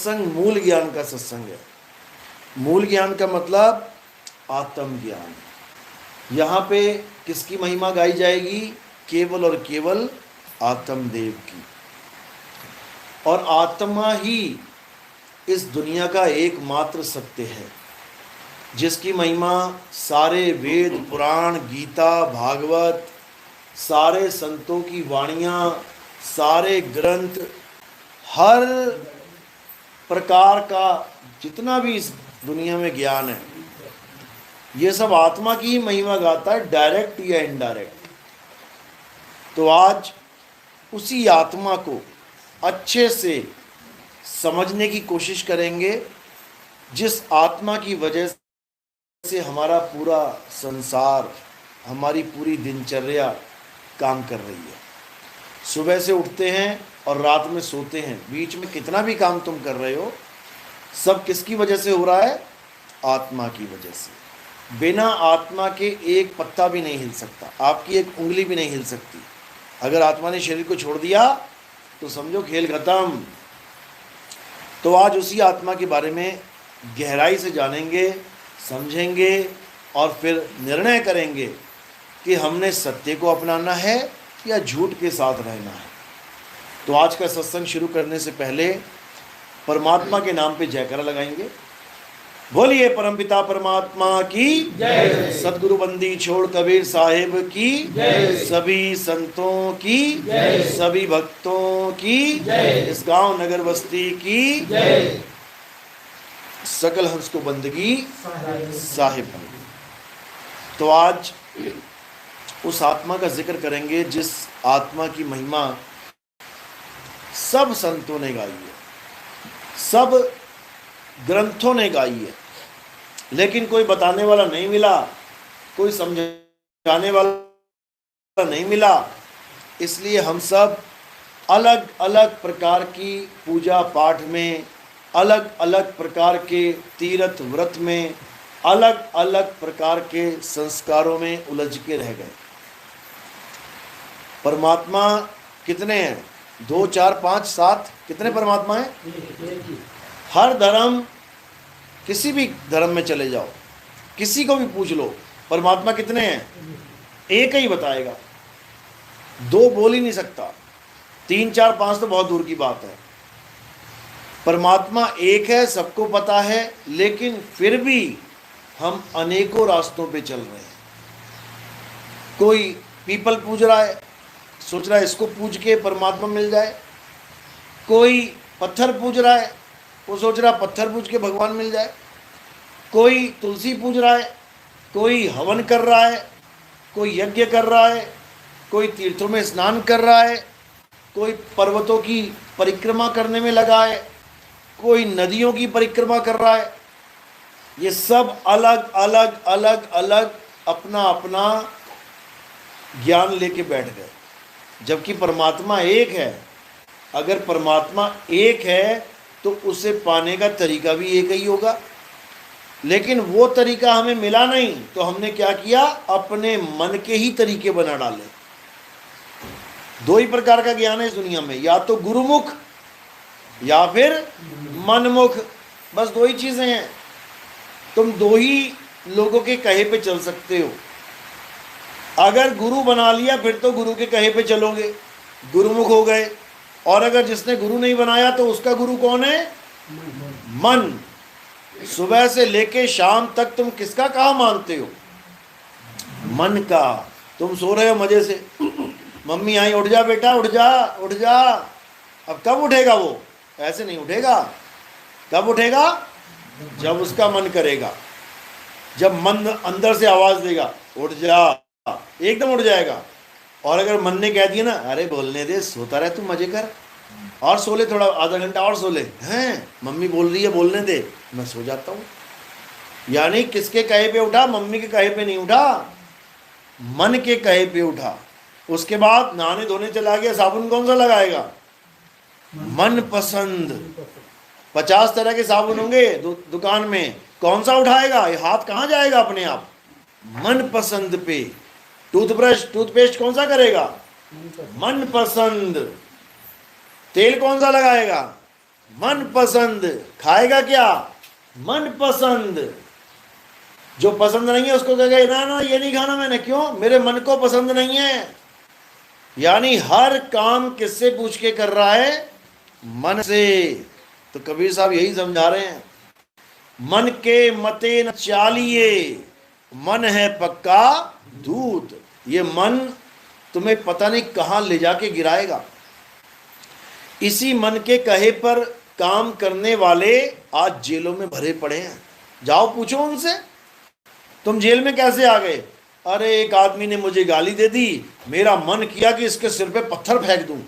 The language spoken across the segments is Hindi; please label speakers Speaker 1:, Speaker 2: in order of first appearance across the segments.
Speaker 1: सत्संग मूल ज्ञान का सत्संग है। मूल ज्ञान का मतलब आत्म ज्ञान। यहाँ पे किसकी महिमा गाई जाएगी? केवल और केवल आत्मदेव की। और आत्मा ही इस दुनिया का एकमात्र सत्य है, जिसकी महिमा सारे वेद, पुराण, गीता, भागवत, सारे संतों की वाणियाँ, सारे ग्रंथ, हर प्रकार का जितना भी इस दुनिया में ज्ञान है, ये सब आत्मा की ही महिमा गाता है, डायरेक्ट या इनडायरेक्ट। तो आज उसी आत्मा को अच्छे से समझने की कोशिश करेंगे, जिस आत्मा की वजह से हमारा पूरा संसार, हमारी पूरी दिनचर्या काम कर रही है। सुबह से उठते हैं और रात में सोते हैं, बीच में कितना भी काम तुम कर रहे हो, सब किसकी वजह से हो रहा है? आत्मा की वजह से। बिना आत्मा के एक पत्ता भी नहीं हिल सकता, आपकी एक उंगली भी नहीं हिल सकती। अगर आत्मा ने शरीर को छोड़ दिया तो समझो खेल खत्म। तो आज उसी आत्मा के बारे में गहराई से जानेंगे, समझेंगे और फिर निर्णय करेंगे कि हमने सत्य को अपनाना है या झूठ के साथ रहना है। तो आज का सत्संग शुरू करने से पहले परमात्मा के नाम पे जयकारा लगाएंगे। बोलिए परमपिता परमात्मा की जय, सदगुरु बंदी छोड़ कबीर साहिब की जय, सभी संतों की जय, सभी भक्तों की जय, इस गांव नगर बस्ती की जय, सकल हंस को बंदगी साहिब। तो आज उस आत्मा का जिक्र करेंगे जिस आत्मा की महिमा सब संतों ने गाई है, सब ग्रंथों ने गाई है, लेकिन कोई बताने वाला नहीं मिला, कोई समझाने वाला नहीं मिला। इसलिए हम सब अलग अलग प्रकार की पूजा पाठ में, अलग अलग प्रकार के तीर्थ व्रत में, अलग अलग प्रकार के संस्कारों में उलझ के रह गए। परमात्मा कितने हैं? 2, 4, 5, 7 कितने परमात्मा हैं? हर धर्म, किसी भी धर्म में चले जाओ, किसी को भी पूछ लो परमात्मा कितने हैं, एक ही बताएगा, 2 बोल ही नहीं सकता। 3, 4, 5 तो बहुत दूर की बात है। परमात्मा एक है, सबको पता है, लेकिन फिर भी हम अनेकों रास्तों पे चल रहे हैं। कोई पीपल पूज रहा है, सोच रहा है इसको पूज के परमात्मा मिल जाए। कोई पत्थर पूज रहा है, वो सोच रहा पत्थर पूज के भगवान मिल जाए। कोई तुलसी पूज रहा है, कोई हवन कर रहा है, कोई यज्ञ कर रहा है, कोई तीर्थों में स्नान कर रहा है, कोई पर्वतों की परिक्रमा करने में लगा है, कोई नदियों की परिक्रमा कर रहा है। ये सब अलग अलग अलग अलग अपना अपना ज्ञान लेके बैठ गए, जबकि परमात्मा एक है। अगर परमात्मा एक है तो उसे पाने का तरीका भी एक ही होगा, लेकिन वो तरीका हमें मिला नहीं, तो हमने क्या किया? अपने मन के ही तरीके बना डाले। 2 ही प्रकार का ज्ञान है इस दुनिया में, या तो गुरुमुख या फिर मनमुख, बस 2 ही चीजें हैं। तुम 2 ही लोगों के कहे पे चल सकते हो। अगर गुरु बना लिया फिर तो गुरु के कहे पे चलोगे, गुरुमुख हो गए। और अगर जिसने गुरु नहीं बनाया तो उसका गुरु कौन है? मन। सुबह से लेके शाम तक तुम किसका कहा मानते हो? मन का। तुम सो रहे हो मजे से, मम्मी आई, उठ जा बेटा, उठ जा उठ जा। अब कब उठेगा वो? ऐसे नहीं उठेगा। कब उठेगा? जब उसका मन करेगा, जब मन अंदर से आवाज देगा उठ जा, एकदम उठ जाएगा। और अगर मन ने कह दिया ना, अरे बोलने दे, सोता रहे तू, मजे कर, और सो ले, थोड़ा आधा घंटा और सो ले, हैं मम्मी बोल रही है बोलने दे, मैं सो जाता हूँ। यानी किसके कहे पे उठा? मम्मी के कहे पे नहीं उठा, मन के कहे पे उठा। उसके बाद नहाने धोने चला गया, साबुन कौन सा लगाएगा? मन पसंद। 50 तरह के साबुन होंगे दुकान में, कौन सा उठाएगा? ये हाथ कहाँ जाएगा अपने आप? मन पसंद पे। टूथब्रश, टूथपेस्ट कौन सा करेगा? मन पसंद। तेल कौन सा लगाएगा? मन पसंद खाएगा क्या? मन पसंद। जो पसंद नहीं है उसको कहेगा ना ना ये नहीं खाना मैंने, क्यों? मेरे मन को पसंद नहीं है। यानी हर काम किससे पूछ के कर रहा है? मन से। तो कबीर साहब यही समझा रहे हैं, मन के मते न चालिए, मन है पक्का दूत। ये मन तुम्हें पता नहीं कहां ले जाके गिराएगा। इसी मन के कहे पर काम करने वाले आज जेलों में भरे पड़े हैं। जाओ पूछो उनसे, तुम जेल में कैसे आ गए? अरे एक आदमी ने मुझे गाली दे दी, मेरा मन किया कि इसके सिर पे पत्थर फेंक दूं,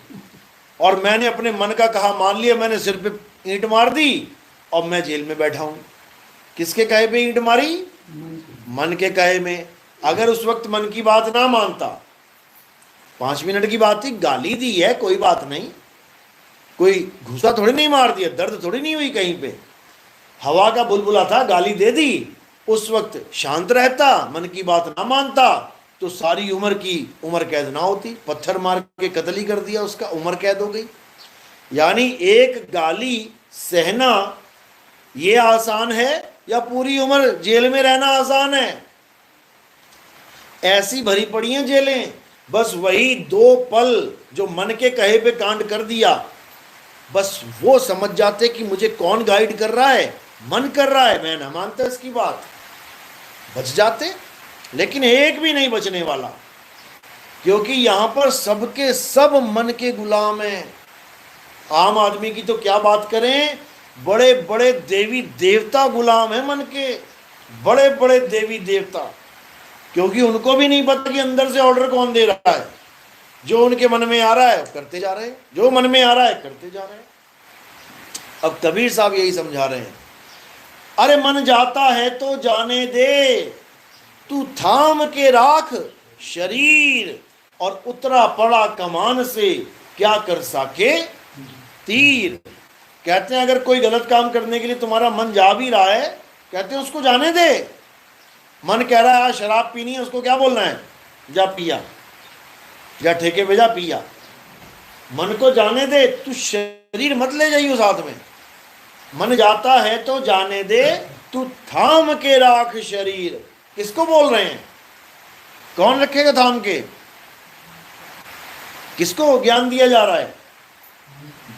Speaker 1: और मैंने अपने मन का कहा मान लिया, मैंने सिर पे ईंट मार दी और मैं जेल में बैठा हूं। किसके कहे पे ईंट मारी? मन के कहे में। अगर उस वक्त मन की बात ना मानता, 5 मिनट की बात थी, गाली दी है कोई बात नहीं, कोई घुसा थोड़ी नहीं मार दिया, दर्द थोड़ी नहीं हुई कहीं पे, हवा का बुलबुला था, गाली दे दी, उस वक्त शांत रहता, मन की बात ना मानता, तो सारी उम्र की उम्र कैद ना होती। पत्थर मार के कत्ल ही कर दिया उसका, उम्र कैद हो गई। यानी एक गाली सहना ये आसान है या पूरी उम्र जेल में रहना आसान है? ऐसी भरी पड़ी हैं जेलें। बस वही 2 पल जो मन के कहे पे कांड कर दिया, बस वो समझ जाते कि मुझे कौन गाइड कर रहा है, मन कर रहा है, मैं ना मानता इसकी बात, बच जाते। लेकिन एक भी नहीं बचने वाला, क्योंकि यहां पर सबके सब मन के गुलाम हैं। आम आदमी की तो क्या बात करें, बड़े बड़े देवी देवता गुलाम हैं मन के, बड़े बड़े देवी देवता, क्योंकि उनको भी नहीं पता कि अंदर से ऑर्डर कौन दे रहा है। जो उनके मन में आ रहा है करते जा रहे हैं, जो मन में आ रहा है करते जा रहे हैं। अब कबीर साहब यही समझा रहे हैं, अरे मन जाता है तो जाने दे, तू थाम के राख शरीर, और उतरा पड़ा कमान से क्या कर सके तीर। कहते हैं अगर कोई गलत काम करने के लिए तुम्हारा मन जा भी रहा है, कहते हैं उसको जाने दे। मन कह रहा है आज शराब पीनी है, उसको क्या बोलना है? जा पिया, या ठेके पे जा पिया। मन को जाने दे, तू शरीर मत ले जाइयो साथ में। मन जाता है तो जाने दे, तू थाम के राख शरीर। किसको बोल रहे हैं? कौन रखेगा थाम के? किसको ज्ञान दिया जा रहा है?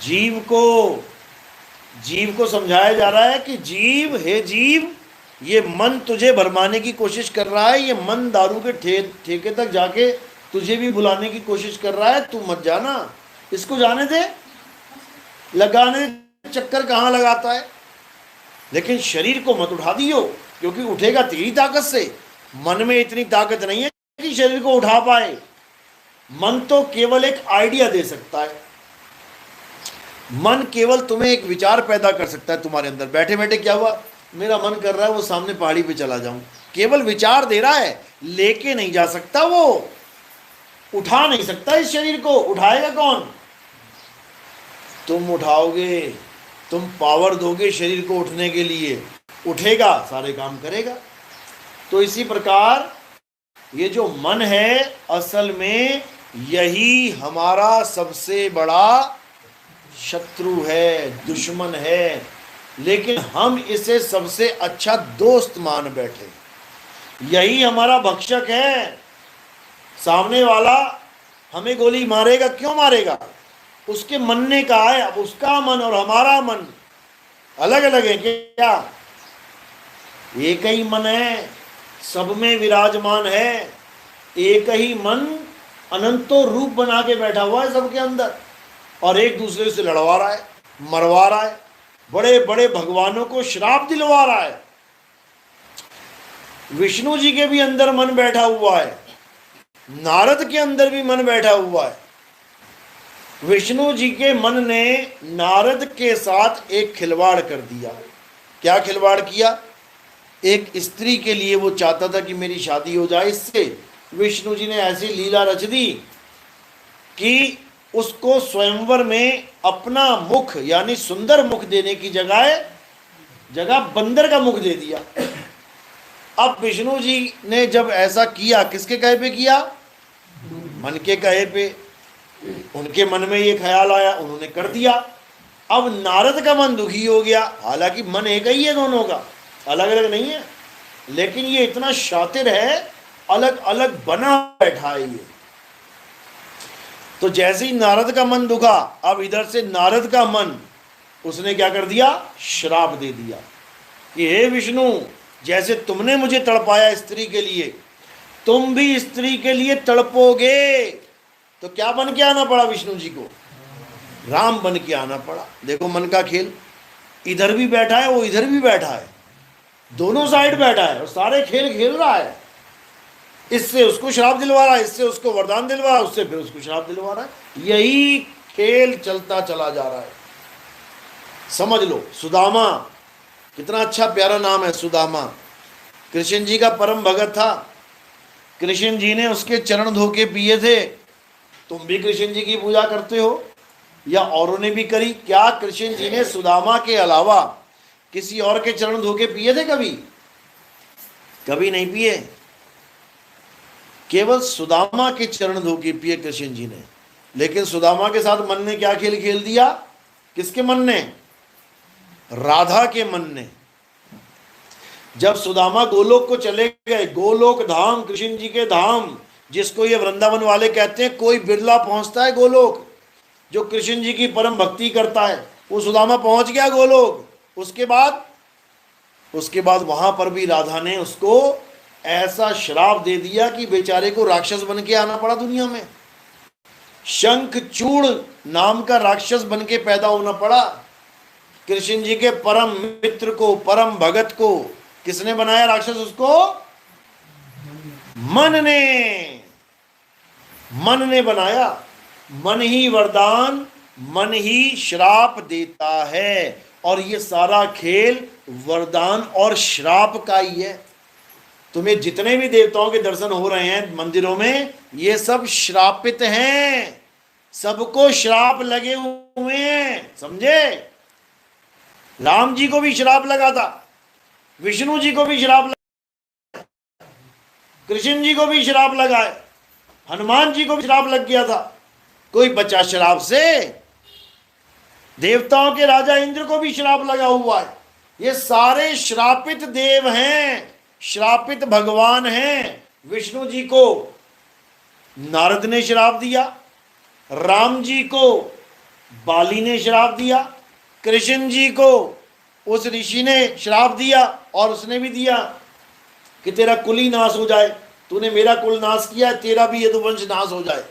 Speaker 1: जीव को। जीव को समझाया जा रहा है कि जीव, हे जीव, ये मन तुझे भरमाने की कोशिश कर रहा है, ये मन दारू के ठेके तक जाके तुझे भी बुलाने की कोशिश कर रहा है, तू मत जाना, इसको जाने दे। लगाने चक्कर कहाँ लगाता है, लेकिन शरीर को मत उठा दियो, क्योंकि उठेगा तेरी ताकत से। मन में इतनी ताकत नहीं है कि शरीर को उठा पाए। मन तो केवल एक आइडिया दे सकता है। मन केवल तुम्हें एक विचार पैदा कर सकता है तुम्हारे अंदर। बैठे बैठे क्या हुआ, मेरा मन कर रहा है वो सामने पहाड़ी पे चला जाऊं, केवल विचार दे रहा है, लेके नहीं जा सकता, वो उठा नहीं सकता। इस शरीर को उठाएगा कौन? तुम उठाओगे, तुम पावर दोगे शरीर को उठने के लिए, उठेगा, सारे काम करेगा। तो इसी प्रकार ये जो मन है, असल में यही हमारा सबसे बड़ा शत्रु है, दुश्मन है, लेकिन हम इसे सबसे अच्छा दोस्त मान बैठे। यही हमारा भक्षक है। सामने वाला हमें गोली मारेगा, क्यों मारेगा? उसके मन ने कहा है। अब उसका मन और हमारा मन अलग अलग है क्या? एक ही मन है, सब में विराजमान है। एक ही मन अनंतो रूप बना के बैठा हुआ है सबके अंदर, और एक दूसरे से लड़वा रहा है, मरवा रहा है, बड़े बड़े भगवानों को श्राप दिलवा रहा है। विष्णु जी के भी अंदर मन बैठा हुआ है, नारद के अंदर भी मन बैठा हुआ है। विष्णु जी के मन ने नारद के साथ एक खिलवाड़ कर दिया। क्या खिलवाड़ किया? एक स्त्री के लिए वो चाहता था कि मेरी शादी हो जाए इससे। विष्णु जी ने ऐसी लीला रच दी कि उसको स्वयंवर में अपना मुख, यानी सुंदर मुख देने की जगह बंदर का मुख दे दिया। अब विष्णु जी ने जब ऐसा किया, किसके कहे पे किया? मन के कहे पे। उनके मन में ये ख्याल आया, उन्होंने कर दिया। अब नारद का मन दुखी हो गया, हालांकि मन एक ही है दोनों का, अलग अलग नहीं है, लेकिन ये इतना शातिर है, अलग अलग बना बैठा है ये। तो जैसे ही नारद का मन दुखा, अब इधर से नारद का मन, उसने क्या कर दिया, श्राप दे दिया कि हे विष्णु, जैसे तुमने मुझे तड़पाया स्त्री के लिए, तुम भी स्त्री के लिए तड़पोगे। तो क्या बन के आना पड़ा विष्णु जी को, राम बन के आना पड़ा। देखो मन का खेल, इधर भी बैठा है, वो इधर भी बैठा है, दोनों साइड बैठा है और सारे खेल खेल रहा है। इससे उसको श्राप दिलवा रहा है, इससे उसको वरदान दिलवा रहा है, उससे फिर उसको श्राप दिलवा रहा है। यही खेल चलता चला जा रहा है। समझ लो, सुदामा, कितना अच्छा प्यारा नाम है सुदामा। कृष्ण जी का परम भगत था, कृष्ण जी ने उसके चरण धो के पिए थे। तुम भी कृष्ण जी की पूजा करते हो या औरों ने भी करी? क्या कृष्ण जी ने सुदामा के अलावा किसी और के चरण धो के पिए थे कभी? कभी नहीं पिए, केवल सुदामा के चरण धो के पिए कृष्ण जी ने। लेकिन सुदामा के साथ मन ने क्या खेल खेल दिया? किसके मन ने? राधा के मन ने। जब सुदामा गोलोक को चले गए, गोलोक धाम, कृष्ण जी के धाम, जिसको ये वृंदावन वाले कहते हैं, कोई बिरला पहुंचता है गोलोक, जो कृष्ण जी की परम भक्ति करता है। वो सुदामा पहुंच गया गोलोक। उसके बाद वहां पर भी राधा ने उसको ऐसा श्राप दे दिया कि बेचारे को राक्षस बन के आना पड़ा दुनिया में। शंखचूड़ नाम का राक्षस बन के पैदा होना पड़ा। कृष्ण जी के परम मित्र को, परम भगत को किसने बनाया राक्षस? उसको मन ने बनाया। मन ही वरदान, मन ही श्राप देता है। और ये सारा खेल वरदान और श्राप का ही है। तुम्हें जितने भी देवताओं के दर्शन हो रहे हैं मंदिरों में, ये सब श्रापित हैं, सबको श्राप लगे हुए हैं, समझे? राम जी को भी श्राप लगा था, विष्णु जी को भी श्राप लगा, कृष्ण जी को भी श्राप लगा है, हनुमान जी को भी श्राप लग गया था। कोई बचा श्राप से? देवताओं के राजा इंद्र को भी श्राप लगा हुआ है। ये सारे श्रापित देव हैं, श्रापित भगवान हैं। विष्णु जी को नारद ने श्राप दिया, राम जी को बाली ने श्राप दिया, कृष्ण जी को उस ऋषि ने श्राप दिया, और उसने भी दिया कि तेरा कुल ही नाश हो जाए, तूने मेरा कुल नाश किया, तेरा भी यदुवंश नाश हो जाए।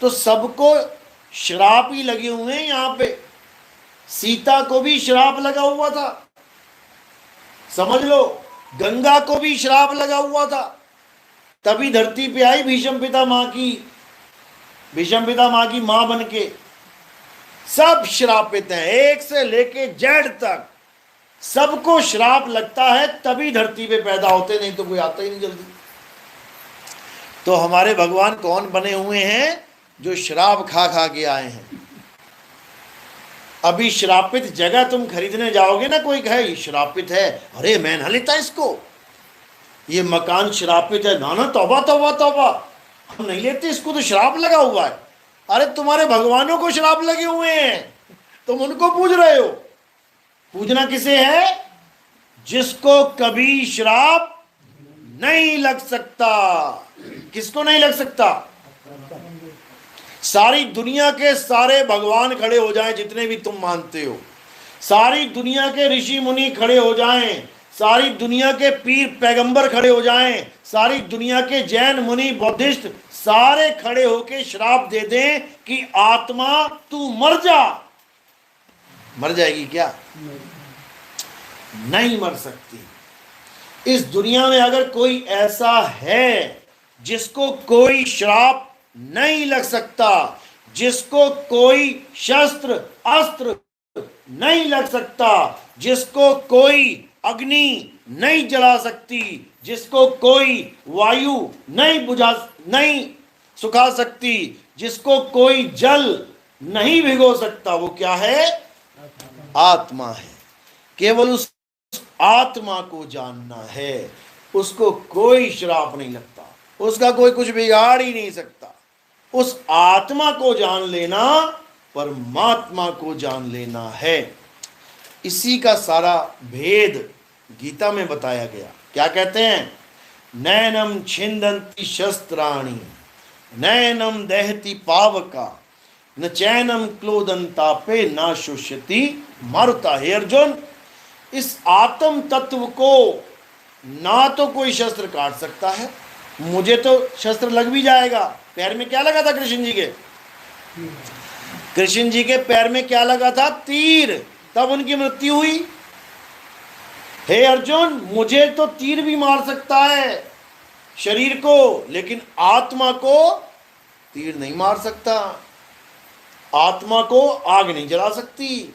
Speaker 1: तो सबको श्राप ही लगे हुए हैं। यहां पे सीता को भी श्राप लगा हुआ था, समझ लो। गंगा को भी श्राप लगा हुआ था, तभी धरती पे आई भीष्म पिता मां की मां बन के। सब श्रापित हैं, एक से लेके जेड तक सबको श्राप लगता है, तभी धरती पे पैदा होते, नहीं तो कोई आता ही नहीं जल्दी। तो हमारे भगवान कौन बने हुए हैं? जो श्राप खा खा के आए हैं। अभी श्रापित जगह तुम खरीदने जाओगे ना, कोई कहे ये श्रापित है, अरे मैं ना लेता इसको, ये मकान श्रापित है, ना ना तौबा तौबा तौबा, हम नहीं लेते इसको, तो श्राप लगा हुआ है। अरे तुम्हारे भगवानों को श्राप लगे हुए हैं, तुम उनको पूज रहे हो। पूजना किसे है? जिसको कभी श्राप नहीं लग सकता। किसको नहीं लग सकता? सारी दुनिया के सारे भगवान खड़े हो जाएं, जितने भी तुम मानते हो, सारी दुनिया के ऋषि मुनि खड़े हो जाएं, सारी दुनिया के पीर पैगंबर खड़े हो जाएं, सारी दुनिया के जैन मुनि बौद्धिस्ट सारे खड़े होके श्राप दे दें कि आत्मा तू मर जा। मर जाएगी क्या? नहीं मर सकती। इस दुनिया में अगर कोई ऐसा है जिसको कोई श्राप नहीं लग सकता, जिसको कोई शस्त्र अस्त्र नहीं लग सकता, जिसको कोई अग्नि नहीं जला सकती, जिसको कोई वायु नहीं सुखा सकती, जिसको कोई जल नहीं भिगो सकता, वो क्या है? आत्मा है। केवल उस आत्मा को जानना है, उसको कोई श्राप नहीं लगता, उसका कोई कुछ बिगाड़ ही नहीं सकता। उस आत्मा को जान लेना परमात्मा को जान लेना है। इसी का सारा भेद गीता में बताया गया। क्या कहते हैं? नैनम छिंदन्ति शस्त्राणि नैनम दहति पावका न चैनम क्लोदंतापे न शुष्यति मारुता। हे अर्जुन, इस आत्म तत्व को ना तो कोई शस्त्र काट सकता है, मुझे तो शस्त्र लग भी जाएगा। पैर में क्या लगा था कृष्ण जी के? कृष्ण जी के पैर में क्या लगा था? तीर, तब उनकी मृत्यु हुई। हे अर्जुन, मुझे तो तीर भी मार सकता है शरीर को, लेकिन आत्मा को तीर नहीं मार सकता। आत्मा को आग नहीं जला सकती,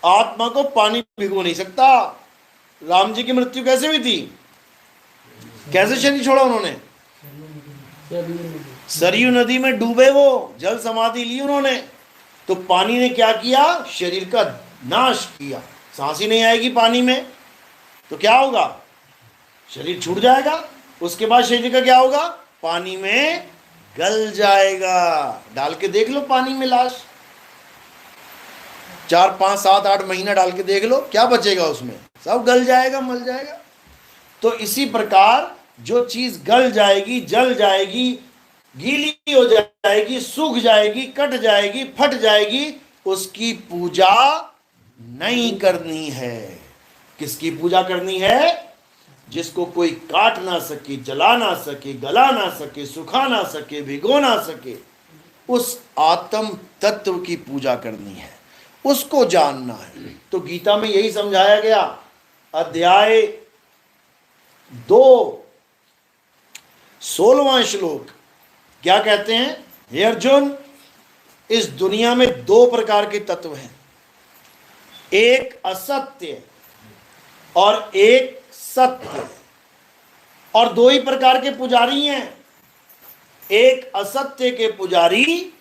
Speaker 1: आत्मा को पानी भिगो नहीं सकता। राम जी की मृत्यु कैसे हुई थी? कैसे शरीर छोड़ा उन्होंने? सरयू नदी में डूबे, वो जल समाधि ली उन्होंने, तो पानी ने क्या किया? शरीर का नाश किया। सांस ही नहीं आएगी पानी में तो क्या होगा? शरीर छूट जाएगा। उसके बाद शरीर का क्या होगा? पानी में गल जाएगा। डाल के देख लो पानी में लाश, 4 5 7 8 महीना डाल के देख लो, क्या बचेगा उसमें? सब गल जाएगा, मल जाएगा। तो इसी प्रकार जो चीज गल जाएगी, जल जाएगी, गीली हो जाएगी, सूख जाएगी, कट जाएगी, फट जाएगी, उसकी पूजा नहीं करनी है। किसकी पूजा करनी है? जिसको कोई काट ना सके, जला ना सके, गला ना सके, सुखा ना सके, भिगो ना सके, उस आत्म तत्व की पूजा करनी है, उसको जानना है। तो गीता में यही समझाया गया। अध्याय 2 16वां श्लोक क्या कहते हैं? हे अर्जुन, इस दुनिया में 2 प्रकार के तत्व हैं, एक असत्य और एक सत्य, और 2 ही प्रकार के पुजारी हैं, एक असत्य के पुजारी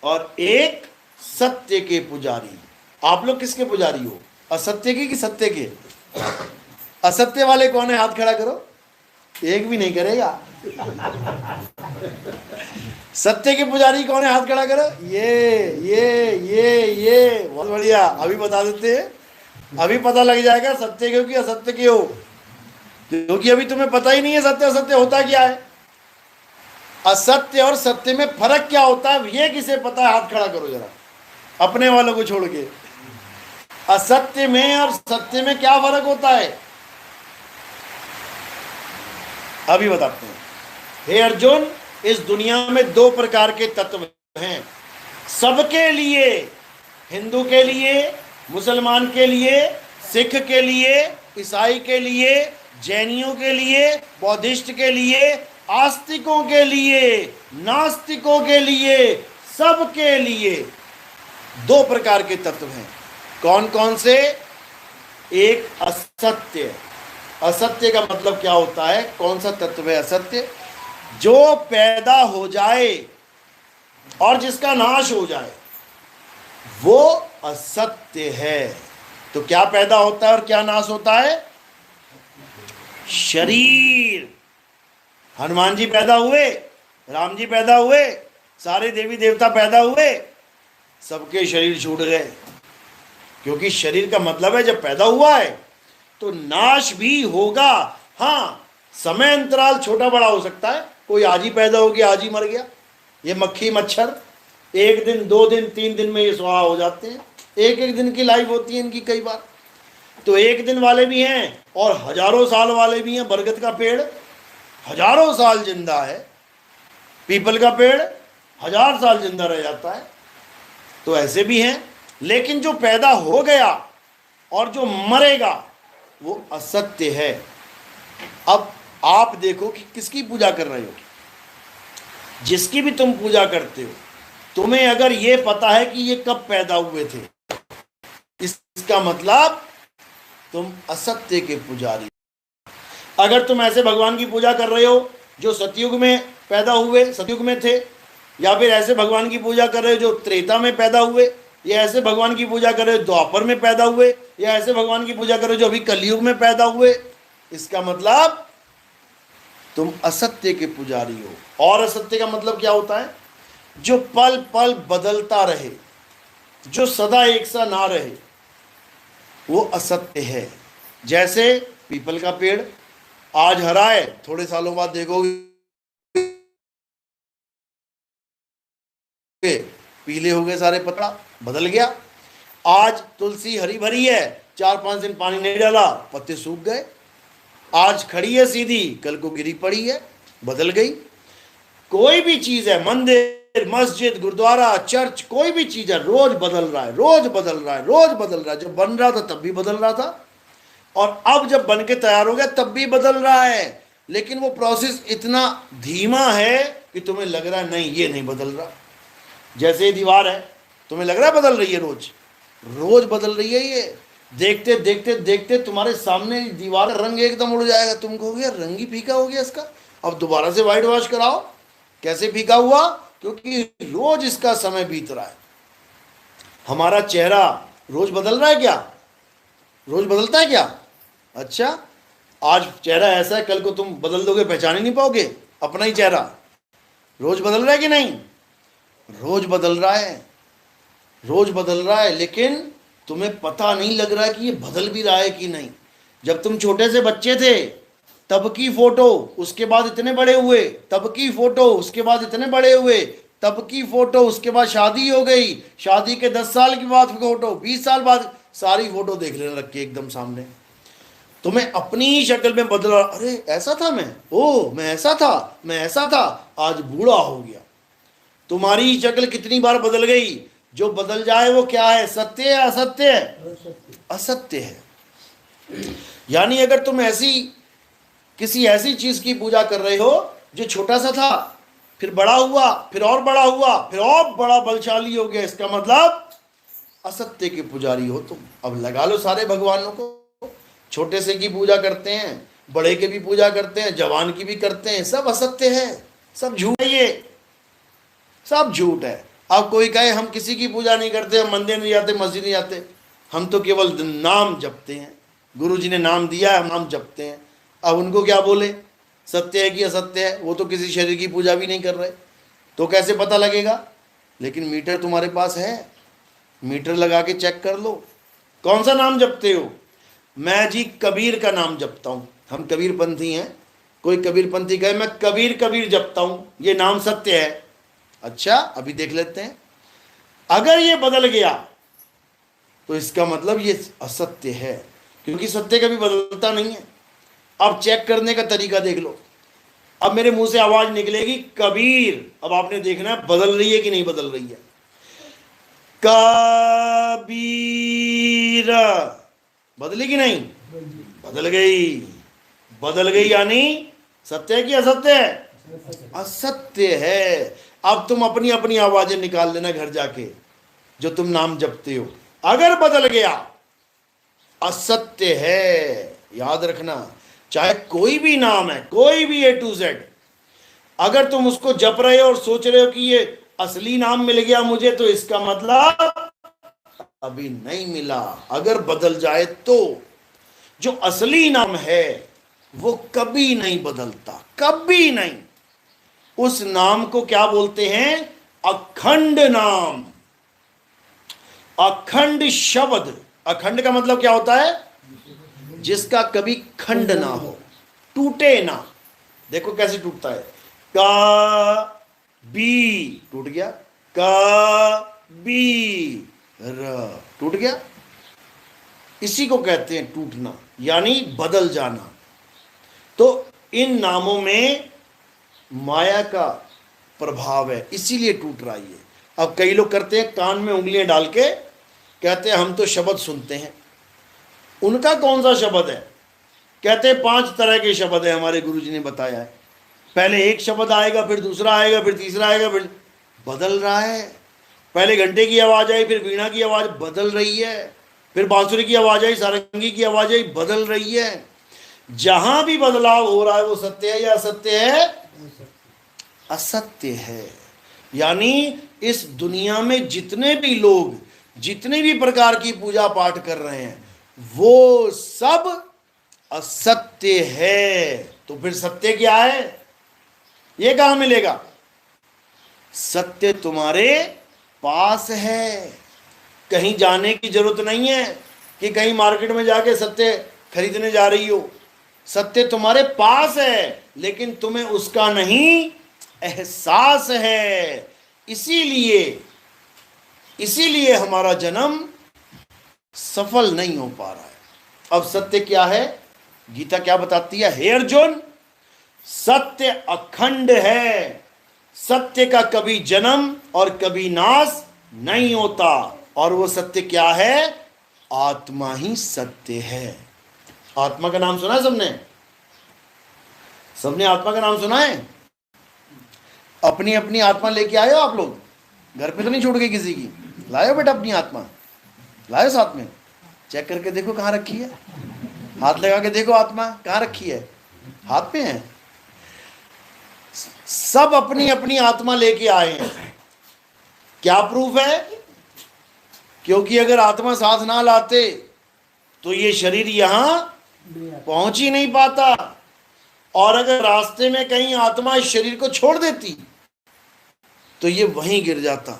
Speaker 1: और एक सत्य के पुजारी। आप लोग किसके पुजारी हो? असत्य के कि सत्य के? असत्य वाले कौन है? हाथ खड़ा करो। एक भी नहीं करेगा। सत्य के पुजारी कौन है? हाथ खड़ा करो। ये बहुत बढ़िया। अभी बता देते हैं, अभी पता लग जाएगा सत्य के हो कि असत्य के हो, क्योंकि अभी तुम्हें पता ही नहीं है सत्य असत्य होता क्या है। असत्य और सत्य में फर्क क्या होता है, ये किसे पता है? हाथ खड़ा करो जरा, अपने वालों को छोड़ के। असत्य में और सत्य में क्या फर्क होता है, अभी बताते हैं। हे अर्जुन, इस दुनिया में 2 प्रकार के तत्व हैं, सबके लिए, हिंदू के लिए, मुसलमान के लिए, सिख के लिए, ईसाई के लिए, जैनियों के लिए, बौद्धिस्ट के लिए, आस्तिकों के लिए, नास्तिकों के लिए, सबके लिए 2 प्रकार के तत्व हैं। कौन कौन से? एक असत्य। असत्य का मतलब क्या होता है? कौन सा तत्व है असत्य? जो पैदा हो जाए और जिसका नाश हो जाए, वो असत्य है। तो क्या पैदा होता है और क्या नाश होता है? शरीर। हनुमान जी पैदा हुए, राम जी पैदा हुए, सारे देवी देवता पैदा हुए, सबके शरीर छूट गए। क्योंकि शरीर का मतलब है जब पैदा हुआ है तो नाश भी होगा। हाँ, समय अंतराल छोटा बड़ा हो सकता है, कोई आज ही पैदा हो गया आज ही मर गया। ये मक्खी मच्छर 1 दिन 2 दिन 3 दिन में ये स्वाहा हो जाते हैं। 1 दिन की लाइफ होती है इनकी कई बार। तो 1 दिन वाले भी हैं और हजारों साल वाले भी हैं। बरगद का पेड़ हजारों साल जिंदा है, पीपल का पेड़ 1000 साल जिंदा रह जाता है। तो ऐसे भी हैं। लेकिन जो पैदा हो गया और जो मरेगा वो असत्य है। अब आप देखो कि किसकी पूजा कर रहे हो। जिसकी भी तुम पूजा करते हो, तुम्हें अगर ये पता है कि ये कब पैदा हुए थे, इसका मतलब तुम असत्य के पुजारी। अगर तुम ऐसे भगवान की पूजा कर रहे हो जो सतयुग में पैदा हुए, सतयुग में थे, या फिर ऐसे भगवान की पूजा कर रहे हो जो त्रेता में पैदा हुए, या ऐसे भगवान की पूजा कर रहे हो द्वापर में पैदा हुए, या ऐसे भगवान की पूजा कर रहे हो जो अभी कलयुग में पैदा हुए, इसका मतलब तुम असत्य के पुजारी हो। और असत्य का मतलब क्या होता है? जो पल पल बदलता रहे, जो सदा एक सा ना रहे वो असत्य है। जैसे पीपल का पेड़ आज हरा है, थोड़े सालों बाद देखोगे पीले हो गए सारे, पत्ता बदल गया। आज तुलसी हरी भरी है, 4-5 दिन पानी नहीं डाला, पत्ते सूख गए। आज खड़ी है सीधी, कल को गिरी पड़ी है, बदल गई। कोई भी चीज है, मंदिर, मस्जिद, गुरुद्वारा, चर्च, कोई भी चीज है, रोज बदल रहा है, रोज बदल रहा है, रोज बदल रहा है। जब बन रहा था तब भी बदल रहा था, और अब जब बन के तैयार हो गया तब भी बदल रहा है। लेकिन वो प्रोसेस इतना धीमा है कि तुम्हें लग रहा है नहीं, ये नहीं बदल रहा। जैसे ये दीवार है, तुम्हें लग रहा है बदल रही है, रोज रोज बदल रही है। ये देखते देखते देखते तुम्हारे सामने दीवार का रंग एकदम उड़ जाएगा, तुम कहोगे यार रंग ही फीका हो गया इसका, अब दोबारा से व्हाइट वॉश कराओ। कैसे फीका हुआ? क्योंकि रोज इसका समय बीत रहा है। हमारा चेहरा रोज बदल रहा है क्या? रोज बदलता है क्या? अच्छा, आज चेहरा ऐसा है, कल को तुम बदल दोगे, पहचान ही नहीं पाओगे अपना ही चेहरा। रोज बदल रहा है कि नहीं? रोज बदल रहा है, रोज बदल रहा है, लेकिन तुम्हें पता नहीं लग रहा है कि ये बदल भी रहा है कि नहीं। जब तुम छोटे से बच्चे थे तब की फोटो, उसके बाद इतने बड़े हुए, तब की फोटो, उसके बाद इतने बड़े हुए, तब की फोटो, उसके बाद शादी हो गई, शादी के 10 साल के बाद फोटो, 20 साल बाद, सारी फोटो देख लेने रखी एकदम सामने। तुम्हें अपनी ही शक्ल में बदला, अरे ऐसा था मैं, ओ मैं ऐसा था, मैं ऐसा था, आज बूढ़ा हो गया। तुम्हारी शक्ल कितनी बार बदल गई? जो बदल जाए वो क्या है? सत्य है असत्य है? असत्य है। यानी अगर तुम ऐसी किसी ऐसी चीज की पूजा कर रहे हो जो छोटा सा था, फिर बड़ा हुआ, फिर और बड़ा हुआ, फिर और बड़ा बलशाली हो गया, इसका मतलब असत्य के पुजारी हो तुम। अब लगा लो सारे भगवानों को, छोटे से की पूजा करते हैं, बड़े के भी पूजा करते हैं, जवान की भी करते हैं, सब असत्य है, सब झूठ है, ये सब झूठ है। अब कोई कहे हम किसी की पूजा नहीं करते, हम मंदिर नहीं जाते, मस्जिद नहीं जाते, हम तो केवल नाम जपते हैं, गुरु जी ने नाम दिया है, हम नाम जपते हैं। अब उनको क्या बोले, सत्य है कि असत्य है? वो तो किसी शरीर की पूजा भी नहीं कर रहे, तो कैसे पता लगेगा? लेकिन मीटर तुम्हारे पास है, मीटर लगा के चेक कर लो। कौन सा नाम जपते हो? मैं जी कबीर का नाम जपता हूँ, हम कबीरपंथी हैं। कोई कबीरपंथी कहे मैं कबीर कबीर जपता हूँ, ये नाम सत्य है? अच्छा, अभी देख लेते हैं। अगर ये बदल गया तो इसका मतलब ये असत्य है, क्योंकि सत्य कभी बदलता नहीं है। अब चेक करने का तरीका देख लो। अब मेरे मुंह से आवाज निकलेगी कबीर, अब आपने देखना है बदल रही है कि नहीं बदल रही है। कबीर बदली कि नहीं? बदल गई। बदल गई यानी सत्य है कि असत्य है? असत्य है। अब तुम अपनी अपनी आवाजें निकाल लेना घर जाके, जो तुम नाम जपते हो। अगर बदल गया असत्य है, याद रखना। चाहे कोई भी नाम है, कोई भी A to Z, अगर तुम उसको जप रहे हो और सोच रहे हो कि ये असली नाम मिल गया मुझे, तो इसका मतलब अभी नहीं मिला। अगर बदल जाए तो जो असली नाम है वो कभी नहीं बदलता, कभी नहीं। उस नाम को क्या बोलते हैं? अखंड नाम, अखंड शब्द। अखंड का मतलब क्या होता है? जिसका कभी खंड ना हो, टूटे ना। देखो कैसे टूटता है, का बी टूट गया, का बी र टूट गया। इसी को कहते हैं टूटना, यानी बदल जाना। तो इन नामों में माया का प्रभाव है, इसीलिए टूट रहा है। अब कई लोग करते हैं कान में उंगलियां डाल के, कहते हैं हम तो शब्द सुनते हैं। उनका कौन सा शब्द है? कहते हैं 5 तरह के शब्द है, हमारे गुरुजी ने बताया है। पहले एक शब्द आएगा, फिर दूसरा आएगा, फिर तीसरा आएगा, फिर बदल रहा है। पहले घंटे की आवाज आई, फिर वीणा की आवाज बदल रही है, फिर बांसुरी की आवाज आई, सारंगी की आवाज आई, बदल रही है। जहां भी बदलाव हो रहा है वो सत्य है या असत्य है? असत्य है। यानी इस दुनिया में जितने भी लोग जितने भी प्रकार की पूजा पाठ कर रहे हैं वो सब असत्य है। तो फिर सत्य क्या है? ये कहां मिलेगा? सत्य तुम्हारे पास है। कहीं जाने की जरूरत नहीं है कि कहीं मार्केट में जाके सत्य खरीदने जा रही हो। सत्य तुम्हारे पास है, लेकिन तुम्हें उसका नहीं एहसास है। इसीलिए इसीलिए हमारा जन्म सफल नहीं हो पा रहा है। अब सत्य क्या है? गीता क्या बताती है? हे अर्जुन, सत्य अखंड है। सत्य का कभी जन्म और कभी नाश नहीं होता। और वो सत्य क्या है? आत्मा ही सत्य है। आत्मा का नाम सुना है सबने? सबने आत्मा का नाम सुना है? अपनी अपनी आत्मा लेके आए हो आप लोग? घर पे तो नहीं छूट गई किसी की? लाए हो बेटा अपनी आत्मा? लाए साथ में? चेक करके देखो कहाँ रखी है। हाथ लगा के देखो आत्मा कहाँ रखी है। हाथ पे है। सब अपनी अपनी आत्मा लेके आए हैं। क्या प्रूफ है? क्योंकि अगर आत्मा साथ ना लाते तो ये शरीर यहां पहुंच ही नहीं पाता। और अगर रास्ते में कहीं आत्मा इस शरीर को छोड़ देती तो ये वहीं गिर जाता।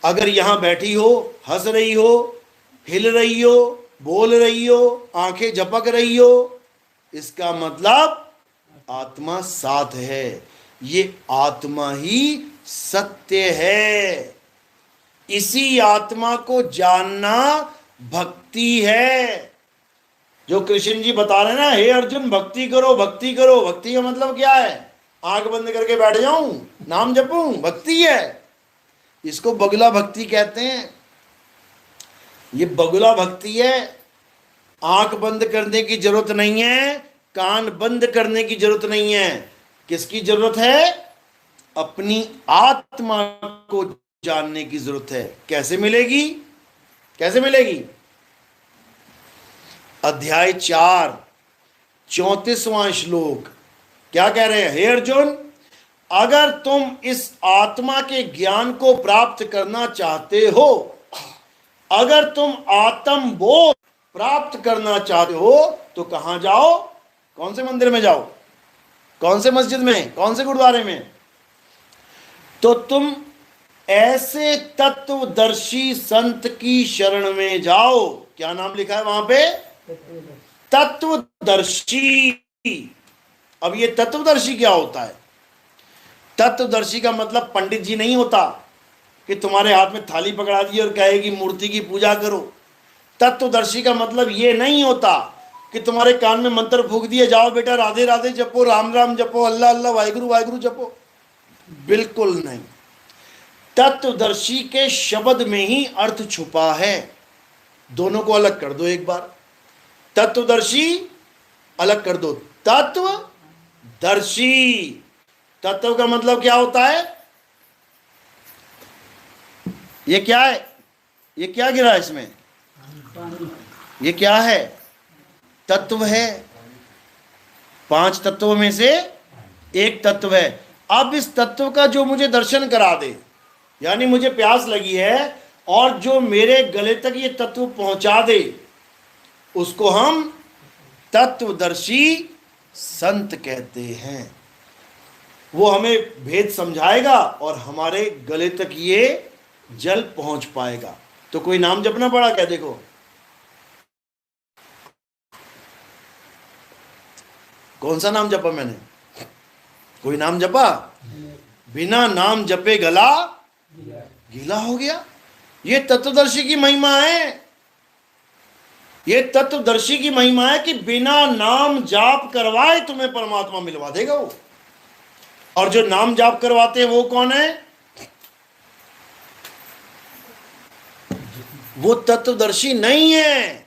Speaker 1: अगर यहां बैठी हो, हंस रही हो, हिल रही हो, बोल रही हो, आंखें झपक रही हो, इसका मतलब आत्मा साथ है। ये आत्मा ही सत्य है। इसी आत्मा को जानना भक्ति है। जो कृष्ण जी बता रहे हैं ना, हे अर्जुन भक्ति करो, भक्ति करो। भक्ति का मतलब क्या है? आंख बंद करके बैठ जाऊं, नाम जपूं, भक्ति है। इसको बगुला भक्ति कहते हैं। ये बगुला भक्ति है। आंख बंद करने की जरूरत नहीं है, कान बंद करने की जरूरत नहीं है। किसकी जरूरत है? अपनी आत्मा को जानने की जरूरत है। कैसे मिलेगी? कैसे मिलेगी? अध्याय 4 34वां श्लोक क्या कह रहे हैं? हे अर्जुन, अगर तुम इस आत्मा के ज्ञान को प्राप्त करना चाहते हो, अगर तुम आत्म बोध प्राप्त करना चाहते हो तो कहां जाओ? कौन से मंदिर में जाओ? कौन से मस्जिद में? कौन से गुरुद्वारे में? तो तुम ऐसे तत्वदर्शी संत की शरण में जाओ। क्या नाम लिखा है वहां पे? तत्वदर्शी। अब ये तत्वदर्शी क्या होता है? तत्वदर्शी का मतलब पंडित जी नहीं होता कि तुम्हारे हाथ में थाली पकड़ा दी और कहेगी मूर्ति की पूजा करो। तत्वदर्शी का मतलब ये नहीं होता कि तुम्हारे कान में मंत्र फूंक दिए, जाओ बेटा राधे राधे जपो, राम राम जपो, अल्लाह अल्लाह, वाहिगुरु वाहिगुरु जपो। बिल्कुल नहीं। तत्वदर्शी के शब्द में ही अर्थ छुपा है। दोनों को अलग कर दो एक बार। तत्वदर्शी अलग कर दो, तत्वदर्शी। तत्व का मतलब क्या होता है? ये क्या है? ये क्या गिरा इसमें? ये क्या है? तत्व है। 5 तत्वों में से एक तत्व है। अब इस तत्व का जो मुझे दर्शन करा दे, यानी मुझे प्यास लगी है और जो मेरे गले तक ये तत्व पहुंचा दे, उसको हम तत्वदर्शी संत कहते हैं। वो हमें भेद समझाएगा और हमारे गले तक ये जल पहुंच पाएगा। तो कोई नाम जपना पड़ा क्या? देखो, कौन सा नाम जपा मैंने? कोई नाम जपा? बिना नाम जपे गला गीला हो गया। ये तत्वदर्शी की महिमा है। ये तत्वदर्शी की महिमा है कि बिना नाम जाप करवाए तुम्हें परमात्मा मिलवा देगा वो। और जो नाम जाप करवाते हैं वो कौन है? वो तत्वदर्शी नहीं है,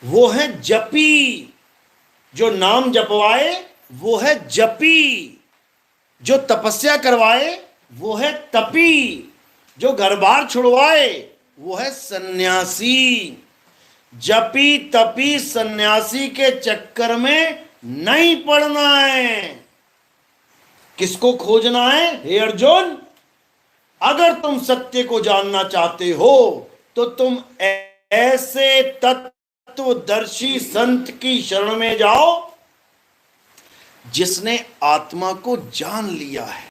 Speaker 1: वो है जपी। जो नाम जपवाए वो है जपी। जो तपस्या करवाए वो है तपी। जो घर बार छुड़वाए वो है सन्यासी। जपी तपी सन्यासी के चक्कर में नहीं पड़ना है। किसको खोजना है? हे अर्जुन, अगर तुम सत्य को जानना चाहते हो तो तुम ऐसे तत्वदर्शी संत की शरण में जाओ जिसने आत्मा को जान लिया है,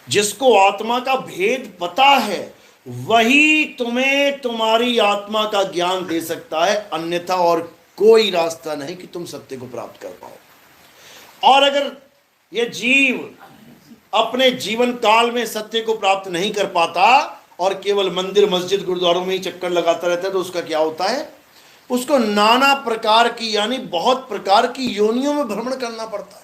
Speaker 1: जिसको आत्मा का भेद पता है, वही तुम्हें तुम्हारी आत्मा का ज्ञान दे सकता है, अन्यथा और कोई रास्ता नहीं कि तुम सत्य को प्राप्त कर पाओ। और अगर ये जीव अपने जीवन काल में सत्य को प्राप्त नहीं कर पाता और केवल मंदिर मस्जिद गुरुद्वारों में ही चक्कर लगाता रहता है, तो उसका क्या होता है? उसको नाना प्रकार की, यानी बहुत प्रकार की योनियों में भ्रमण करना पड़ता है।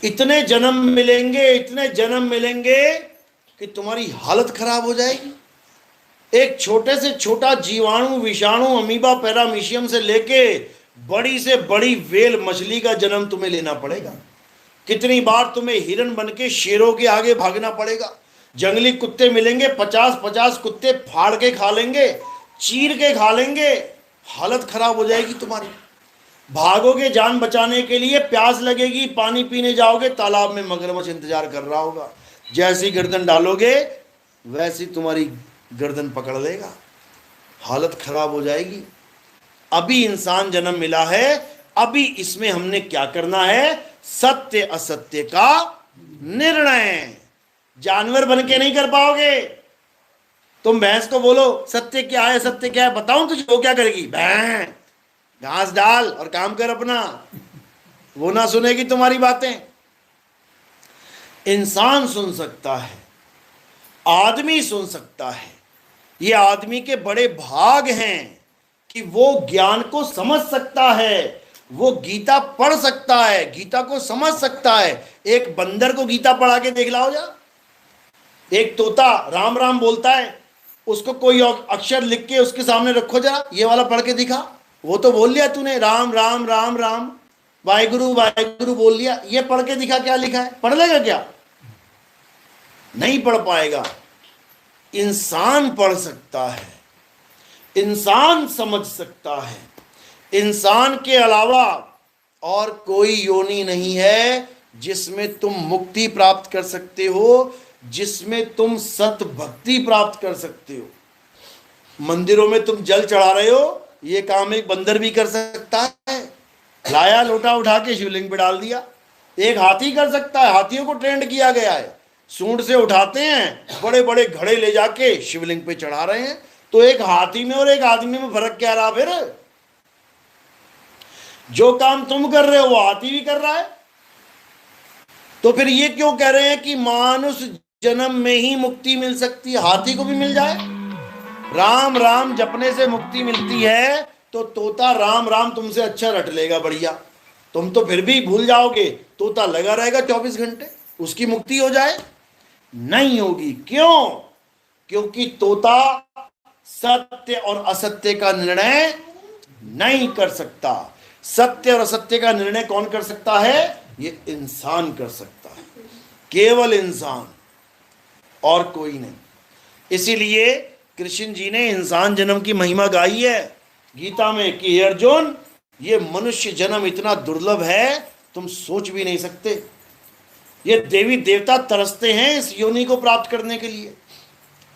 Speaker 1: इतने जन्म मिलेंगे, इतने जन्म मिलेंगे कि तुम्हारी हालत खराब हो जाएगी। एक छोटे से छोटा जीवाणु, विषाणु, अमीबा, पैरामीशियम से लेके बड़ी से बड़ी वेल मछली का जन्म तुम्हें लेना पड़ेगा। कितनी बार तुम्हें हिरन बन के शेरों के आगे भागना पड़ेगा। जंगली कुत्ते मिलेंगे, 50-50 कुत्ते फाड़ के खा लेंगे, चीर के खा लेंगे, हालत खराब हो जाएगी तुम्हारी। भागोगे जान बचाने के लिए, प्यास लगेगी, पानी पीने जाओगे, तालाब में मगरमच्छ इंतजार कर रहा होगा। जैसी गर्दन डालोगे वैसी तुम्हारी गर्दन पकड़ लेगा, हालत खराब हो जाएगी। अभी इंसान जन्म मिला है, अभी इसमें हमने क्या करना है? सत्य असत्य का निर्णय। जानवर बन के नहीं कर पाओगे। तुम भैंस को बोलो सत्य क्या है, सत्य क्या है बताऊं तुझे, वो क्या करेगी? भैं, घास डाल और काम कर अपना, वो ना सुनेगी तुम्हारी बातें। इंसान सुन सकता है, आदमी सुन सकता है। ये आदमी के बड़े भाग हैं कि वो ज्ञान को समझ सकता है, वो गीता पढ़ सकता है, गीता को समझ सकता है। एक बंदर को गीता पढ़ा के देख लाओ जा। एक तोता राम राम बोलता है, उसको कोई अक्षर लिख के उसके सामने रखो जरा, ये वाला पढ़ के दिखा। वो तो बोल लिया तूने, राम राम राम राम, वाहिगुरु वाहिगुरु बोल लिया। ये पढ़ के दिखा क्या लिखा है, पढ़ लेगा क्या? नहीं पढ़ पाएगा। इंसान पढ़ सकता है, इंसान समझ सकता है। इंसान के अलावा और कोई योनि नहीं है जिसमें तुम मुक्ति प्राप्त कर सकते हो, जिसमें तुम सत भक्ति प्राप्त कर सकते हो। मंदिरों में तुम जल चढ़ा रहे हो, ये काम एक बंदर भी कर सकता है। लाया लोटा उठा के शिवलिंग पे डाल दिया। एक हाथी कर सकता है, हाथियों को ट्रेंड किया गया है, सूंड से उठाते हैं, बड़े बड़े घड़े ले जाके शिवलिंग पे चढ़ा रहे हैं। तो एक हाथी में और एक आदमी में फर्क क्या रहा फिर? जो काम तुम कर रहे हो वो हाथी भी कर रहा है। तो फिर ये क्यों कह रहे हैं कि मानुष जन्म में ही मुक्ति मिल सकती है, हाथी को भी मिल जाए? राम राम जपने से मुक्ति मिलती है तो तोता राम राम तुमसे अच्छा रट लेगा, बढ़िया। तुम तो फिर भी भूल जाओगे, तोता लगा रहेगा 24 घंटे। उसकी मुक्ति हो जाए? नहीं होगी। क्यों? क्योंकि तोता सत्य और असत्य का निर्णय नहीं कर सकता। सत्य और असत्य का निर्णय कौन कर सकता है? ये इंसान कर सकता है, केवल इंसान, और कोई नहीं। इसीलिए कृष्ण जी ने इंसान जन्म की महिमा गाई है गीता में कि अर्जुन, ये मनुष्य जन्म इतना दुर्लभ है तुम सोच भी नहीं सकते। ये देवी देवता तरसते हैं इस योनि को प्राप्त करने के लिए।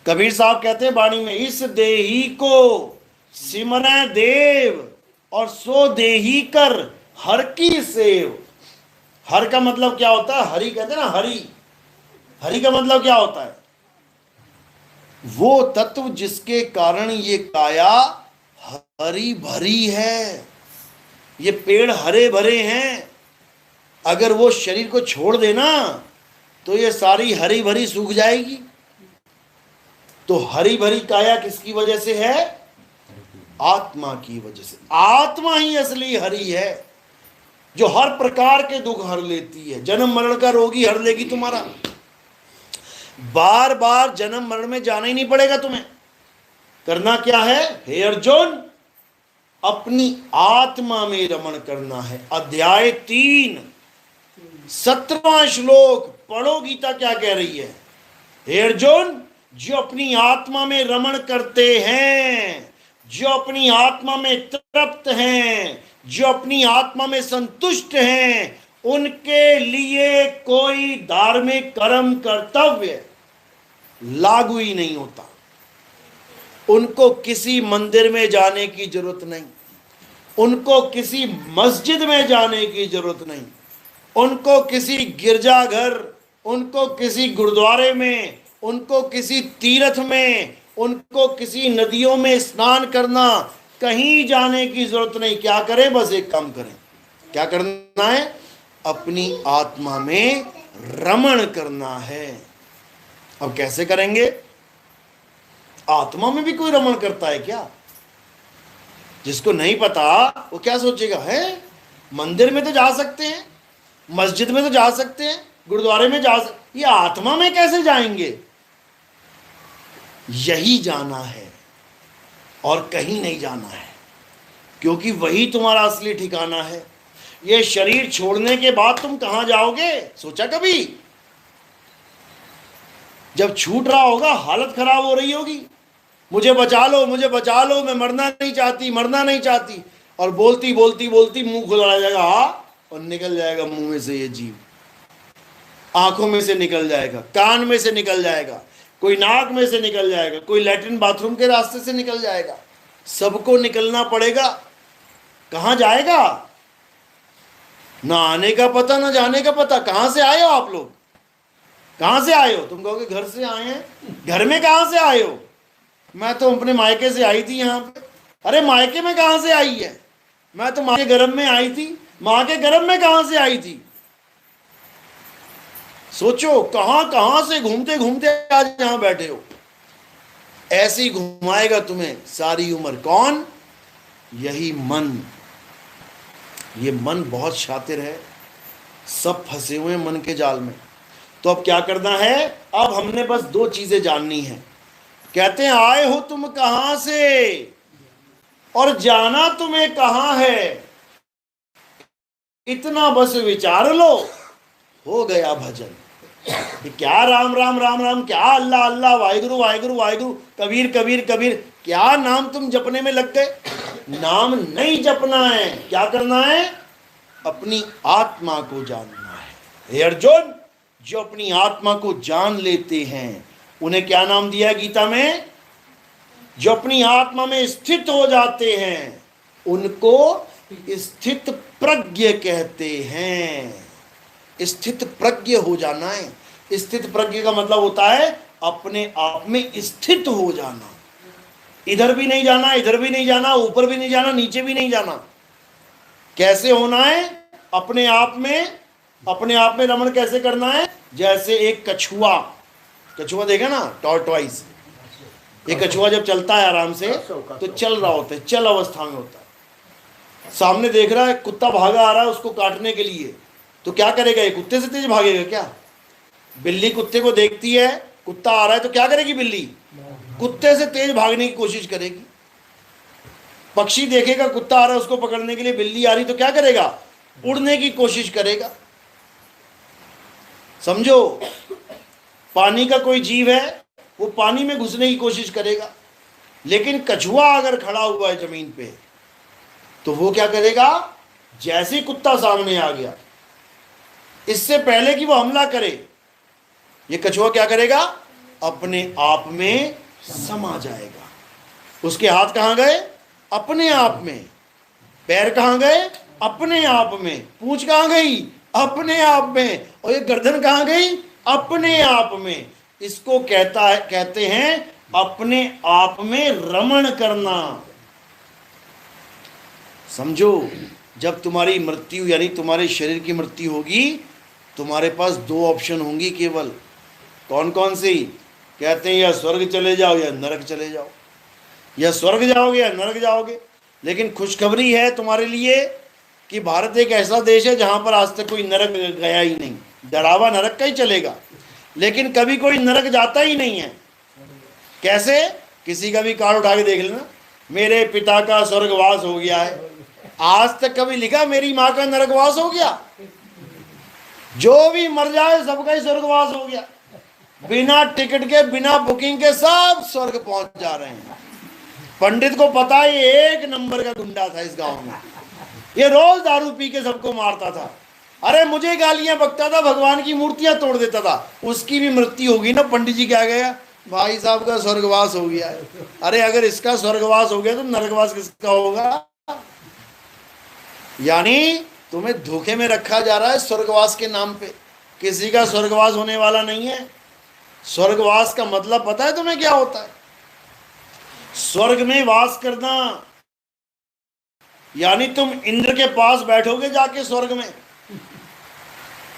Speaker 1: कबीर साहब कहते हैं वाणी में, इस देही को सिमरै देव और सो देही कर हर की सेव। हर का मतलब क्या होता है? हरि कहते हैं ना, हरि। हरि का मतलब क्या होता है? वो तत्व जिसके कारण ये काया हरी भरी है, ये पेड़ हरे भरे हैं। अगर वो शरीर को छोड़ देना तो ये सारी हरी भरी सूख जाएगी। तो हरी भरी काया किसकी वजह से है? आत्मा की वजह से। आत्मा ही असली हरी है, जो हर प्रकार के दुख हर लेती है। जन्म मरण का रोगी हर लेगी तुम्हारा। बार बार जन्म मरण में जाना ही नहीं पड़ेगा तुम्हें। करना क्या है? हे अर्जुन, अपनी आत्मा में रमण करना है। अध्याय 3 17वां श्लोक पढ़ो, गीता क्या कह रही है? हे अर्जुन, जो अपनी आत्मा में रमण करते हैं, जो अपनी आत्मा में तृप्त हैं, जो अपनी आत्मा में संतुष्ट हैं, उनके लिए कोई धार्मिक कर्म कर्तव्य लागू ही नहीं होता। उनको किसी मंदिर में जाने की जरूरत नहीं, उनको किसी मस्जिद में जाने की जरूरत नहीं, उनको किसी गिरजाघर, उनको किसी गुरुद्वारे में उनको किसी तीर्थ में, उनको किसी नदियों में स्नान करना, कहीं जाने की जरूरत नहीं। क्या करें? बस एक काम करें। क्या करना है? अपनी आत्मा में रमण करना है। अब कैसे करेंगे? आत्मा में भी कोई रमण करता है क्या? जिसको नहीं पता वो क्या सोचेगा, है मंदिर में तो जा सकते हैं, मस्जिद में तो जा सकते हैं, गुरुद्वारे में जा सकते, ये आत्मा में कैसे जाएंगे? यही जाना है और कहीं नहीं जाना है, क्योंकि वही तुम्हारा असली ठिकाना है। ये शरीर छोड़ने के बाद तुम कहां जाओगे? सोचा कभी? जब छूट रहा होगा हालत खराब हो रही होगी, मुझे बचा लो, मुझे बचा लो, मैं मरना नहीं चाहती, मरना नहीं चाहती, और बोलती बोलती बोलती मुंह खुला जाएगा, और निकल जाएगा मुंह में से ये जीव, आंखों में से निकल जाएगा, कान में से निकल जाएगा, कोई नाक में से निकल जाएगा, कोई लैट्रिन बाथरूम के रास्ते से निकल जाएगा। सबको निकलना पड़ेगा। कहां जाएगा? ना आने का पता, ना जाने का पता। कहां से आए हो आप लोग? कहां से आए हो? तुम कहोगे घर से आए हैं। घर में कहां से आए हो? मैं तो अपने मायके से आई थी यहाँ पे। अरे मायके में कहां से आई है? मैं तो माँ के गर्भ में आई थी। माँ के गर्भ में कहां से आई थी? सोचो, कहां कहां से घूमते घूमते आज यहां बैठे हो। ऐसे ही घुमाएगा तुम्हें सारी उम्र। कौन? यही मन। ये मन बहुत शातिर है, सब फंसे हुए हैं मन के जाल में। तो अब क्या करना है? अब हमने बस दो चीजें जाननी है। कहते हैं आए हो तुम कहां से और जाना तुम्हें कहां है, इतना बस विचार लो, हो गया भजन। क्या राम राम राम राम, क्या अल्लाह अल्लाह, वाहिगुरु वाहिगुरु वाहिगुरु, कबीर कबीर कबीर, क्या नाम तुम जपने में लग गए? नाम नहीं जपना है। क्या करना है? अपनी आत्मा को जानना है। हे अर्जुन, जो अपनी आत्मा को जान लेते हैं उन्हें क्या नाम दिया गीता में? जो अपनी आत्मा में स्थित हो जाते हैं उनको स्थित प्रज्ञ कहते हैं। स्थित प्रज्ञ हो जाना है। स्थित प्रज्ञ का मतलब होता है अपने आप में स्थित हो जाना। इधर भी नहीं जाना, इधर भी नहीं जाना, ऊपर भी नहीं जाना, नीचे भी नहीं जाना। कैसे होना है? अपने आप में, अपने आप में रमण कैसे करना है? जैसे एक कछुआ, कछुआ देखा ना, टॉर्टवाइज। एक कछुआ जब चलता है आराम से तो चल रहा होता है, चल अवस्था में होता है। सामने देख रहा है कुत्ता भागा आ रहा है उसको काटने के लिए, तो क्या करेगा? ये कुत्ते से तेज भागेगा क्या? बिल्ली कुत्ते को देखती है, कुत्ता आ रहा है तो क्या करेगी? बिल्ली कुत्ते से तेज भागने की कोशिश करेगी। पक्षी देखेगा कुत्ता आ रहा है उसको पकड़ने के लिए, बिल्ली आ रही तो क्या करेगा? उड़ने की कोशिश करेगा। समझो, पानी का कोई जीव है वो पानी में घुसने की कोशिश करेगा, लेकिन कछुआ अगर खड़ा हुआ है जमीन पे तो वो क्या करेगा? जैसे ही कुत्ता सामने आ गया, इससे पहले कि वो हमला करे, ये कछुआ क्या करेगा? अपने आप में समा जाएगा। उसके हाथ कहां गए? अपने आप में। पैर कहां गए? अपने आप में। पूंछ कहां गई? अपने आप में। और ये गर्दन कहां गई? अपने आप में। इसको कहते हैं अपने आप में रमण करना। समझो, जब तुम्हारी मृत्यु यानी तुम्हारे शरीर की मृत्यु होगी, तुम्हारे पास दो ऑप्शन होंगी केवल। कौन कौन सी? कहते हैं या स्वर्ग चले जाओ या नरक चले जाओ। या स्वर्ग जाओगे या नरक जाओगे। लेकिन खुशखबरी है तुम्हारे लिए कि भारत एक ऐसा देश है जहां पर आज तक कोई नरक गया ही नहीं। डरावा नरक का ही चलेगा, लेकिन कभी कोई नरक जाता ही नहीं है। कैसे? किसी का भी कार्ड उठा के देख लेना, मेरे पिता का स्वर्गवास हो गया है। आज तक कभी लिखा मेरी माँ का नरकवास हो गया? जो भी मर जाए सबका ही स्वर्गवास हो गया। बिना टिकट के, बिना बुकिंग के सब स्वर्ग पहुंच जा रहे हैं। पंडित को पता है ये एक नंबर का गुंडा था इस गांव में, ये रोज दारू पी के सबको मारता था। अरे मुझे गालियां बकता था, भगवान की मूर्तियां तोड़ देता था। उसकी भी मृत्यु होगी ना, पंडित जी क्या गया? भाई साहब का स्वर्गवास हो गया है। अरे अगर इसका स्वर्गवास हो गया तो नरकवास किसका होगा? यानी तुम्हें धोखे में रखा जा रहा है स्वर्गवास के नाम पे। किसी का स्वर्गवास होने वाला नहीं है। स्वर्गवास का मतलब पता है तुम्हें क्या होता है? स्वर्ग में वास करना यानी तुम इंद्र के पास बैठोगे जाके स्वर्ग में।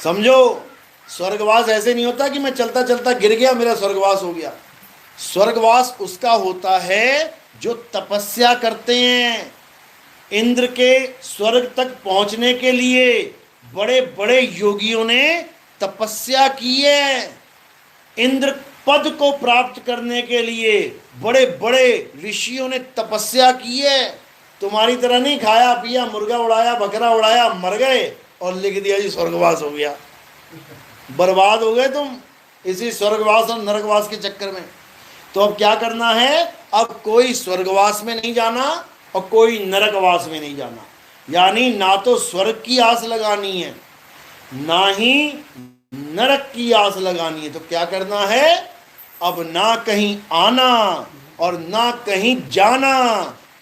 Speaker 1: समझो, स्वर्गवास ऐसे नहीं होता कि मैं चलता चलता गिर गया मेरा स्वर्गवास हो गया। स्वर्गवास उसका होता है जो तपस्या करते हैं। इंद्र के स्वर्ग तक पहुंचने के लिए बड़े बड़े योगियों ने तपस्या की है। इंद्र पद को प्राप्त करने के लिए बड़े बड़े ऋषियों ने तपस्या की है। तुम्हारी तरह नहीं खाया पिया, मुर्गा उड़ाया, बकरा उड़ाया, मर गए और लिख दिया जी स्वर्गवास हो गया। बर्बाद हो गए तुम इसी स्वर्गवास और नरकवास के चक्कर में। तो अब क्या करना है? अब कोई स्वर्गवास में नहीं जाना और कोई नरकवास में नहीं जाना। यानी ना तो स्वर्ग की आस लगानी है ना ही नरक की आस लगानी है। तो क्या करना है? अब ना कहीं आना और ना कहीं जाना,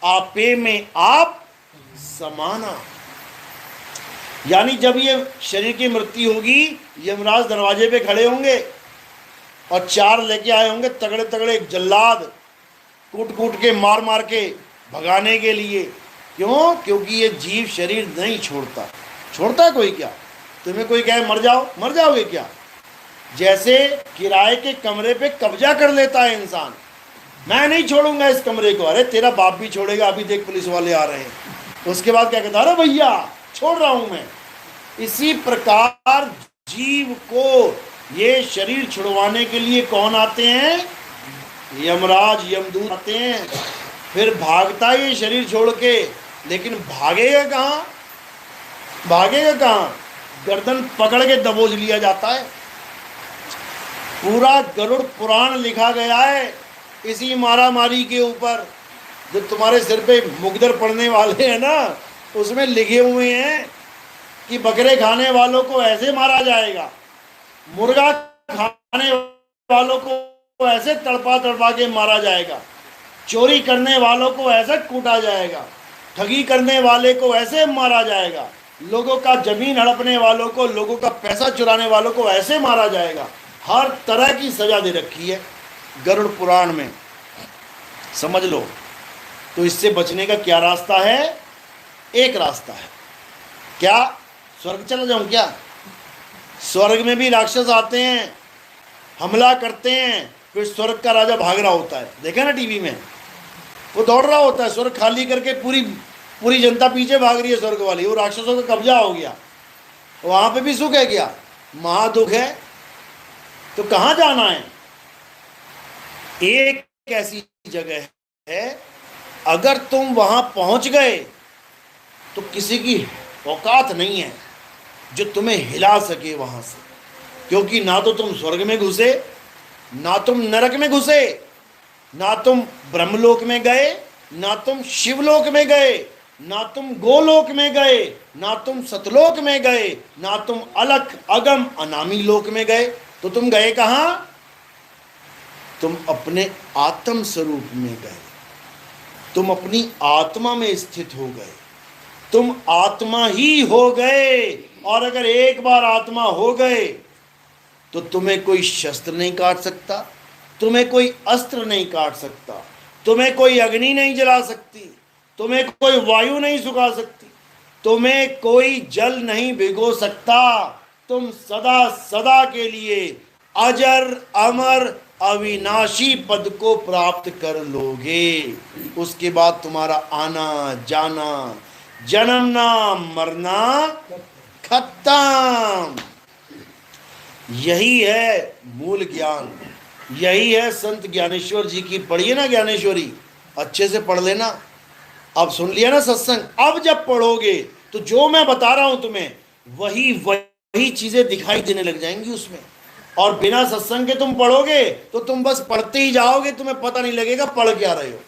Speaker 1: आपे में आप समाना। यानी जब ये शरीर की मृत्यु होगी, यमराज दरवाजे पे खड़े होंगे और 4 लेके आए होंगे तगड़े तगड़े जल्लाद, कूट कूट के मार मार के भगाने के लिए। क्यों? क्योंकि ये जीव शरीर नहीं छोड़ता। छोड़ता है कोई? क्या तुम्हें कोई कहे मर जाओ, मर जाओगे क्या? जैसे किराए के कमरे पे कब्जा कर लेता है इंसान, मैं नहीं छोड़ूंगा इस कमरे को। अरे तेरा बाप भी छोड़ेगा, अभी देख पुलिस वाले आ रहे हैं। उसके बाद क्या कहता है? अरे भैया छोड़ रहा हूं मैं। इसी प्रकार जीव को ये शरीर छुड़वाने के लिए कौन आते हैं? यमराज, यमदूत आते हैं। फिर भागता है ये शरीर छोड़ के, लेकिन भागेगा कहाँ? भागेगा कहाँ? गर्दन पकड़ के दबोच लिया जाता है। पूरा गरुड़ पुराण लिखा गया है इसी मारा मारी के ऊपर। जो तुम्हारे सिर पे मुकद्दर पड़ने वाले हैं ना, उसमें लिखे हुए हैं कि बकरे खाने वालों को ऐसे मारा जाएगा, मुर्गा खाने वालों को ऐसे तड़पा तड़पा के मारा जाएगा, चोरी करने वालों को ऐसे कूटा जाएगा, ठगी करने वाले को ऐसे मारा जाएगा, लोगों का जमीन हड़पने वालों को, लोगों का पैसा चुराने वालों को ऐसे मारा जाएगा। हर तरह की सजा दे रखी है गरुड़ पुराण में, समझ लो। तो इससे बचने का क्या रास्ता है? एक रास्ता है। क्या स्वर्ग चला जाऊं क्या? स्वर्ग में भी राक्षस आते हैं, हमला करते हैं, फिर स्वर्ग का राजा भाग रहा होता है। देखा ना टीवी में, वो दौड़ रहा होता है स्वर्ग खाली करके, पूरी जनता पीछे भाग रही है स्वर्ग वाली। वो राक्षसों का कब्जा हो गया, वहां पे भी सुख है क्या? महादुख है। तो कहां जाना है? एक ऐसी जगह है, अगर तुम वहां पहुंच गए तो किसी की औकात नहीं है जो तुम्हें हिला सके वहां से। क्योंकि ना तो तुम स्वर्ग में घुसे, ना तुम नरक में घुसे, ना तुम ब्रह्मलोक में गए, ना तुम शिवलोक में गए, ना तुम गोलोक में गए, ना तुम सतलोक में गए, ना तुम अलख अगम अनामी लोक में गए। तो तुम गए कहां? तुम अपने आत्म स्वरूप में गए, तुम अपनी आत्मा में स्थित हो गए, तुम आत्मा ही हो गए। और अगर एक बार आत्मा हो गए तो तुम्हें कोई शस्त्र नहीं काट सकता, तुम्हें कोई अस्त्र नहीं काट सकता, तुम्हें कोई अग्नि नहीं जला सकती, तुम्हें कोई वायु नहीं सुखा सकती, तुम्हें कोई जल नहीं भिगो सकता। तुम सदा सदा के लिए अजर अमर अविनाशी पद को प्राप्त कर लोगे। उसके बाद तुम्हारा आना जाना, जन्मना मरना खत्म। यही है मूल ज्ञान, यही है संत ज्ञानेश्वर जी की। पढ़िए ना ज्ञानेश्वरी, अच्छे से पढ़ लेना। अब सुन लिया ना सत्संग, अब जब पढ़ोगे तो जो मैं बता रहा हूं तुम्हें वही चीजें दिखाई देने लग जाएंगी उसमें। और बिना सत्संग के तुम पढ़ोगे तो तुम बस पढ़ते ही जाओगे, तुम्हें पता नहीं लगेगा पढ़ क्या रहे हो।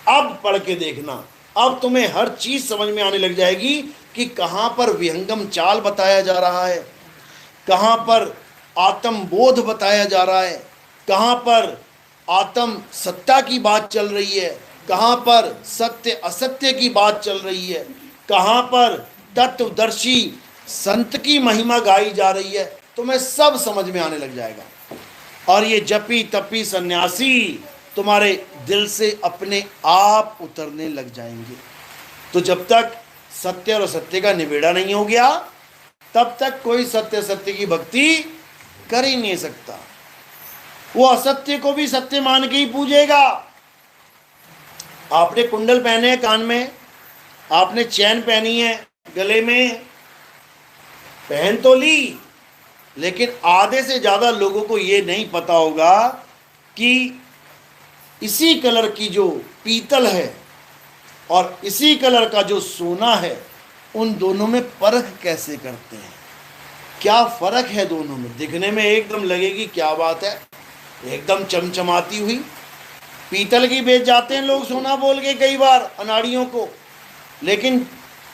Speaker 1: अब पढ़ के देखना, अब तुम्हें हर चीज समझ में आने लग जाएगी कि कहां पर विहंगम चाल बताया जा रहा है, कहां पर आत्म बोध बताया जा रहा है, कहां पर आत्म सत्ता की बात चल रही है, कहां पर सत्य असत्य की बात चल रही है, कहां पर तत्वदर्शी संत की महिमा गाई जा रही है। तुम्हें सब समझ में आने लग जाएगा। और ये जपी तपी सन्यासी तुम्हारे दिल से अपने आप उतरने लग जाएंगे। तो जब तक सत्य और असत्य का निबेड़ा नहीं हो गया, तब तक कोई सत्य सत्य की भक्ति कर ही नहीं सकता। वो असत्य को भी सत्य मान के ही पूजेगा। आपने कुंडल पहने हैं कान में, आपने चैन पहनी है गले में, पहन तो ली, लेकिन आधे से ज्यादा लोगों को ये नहीं पता होगा कि इसी कलर की जो पीतल है और इसी कलर का जो सोना है, उन दोनों में परख कैसे करते हैं, क्या फर्क है दोनों में। दिखने में एकदम लगेगी क्या बात है, एकदम चमचमाती हुई पीतल की बेच जाते हैं लोग सोना बोल के कई बार अनाड़ियों को, लेकिन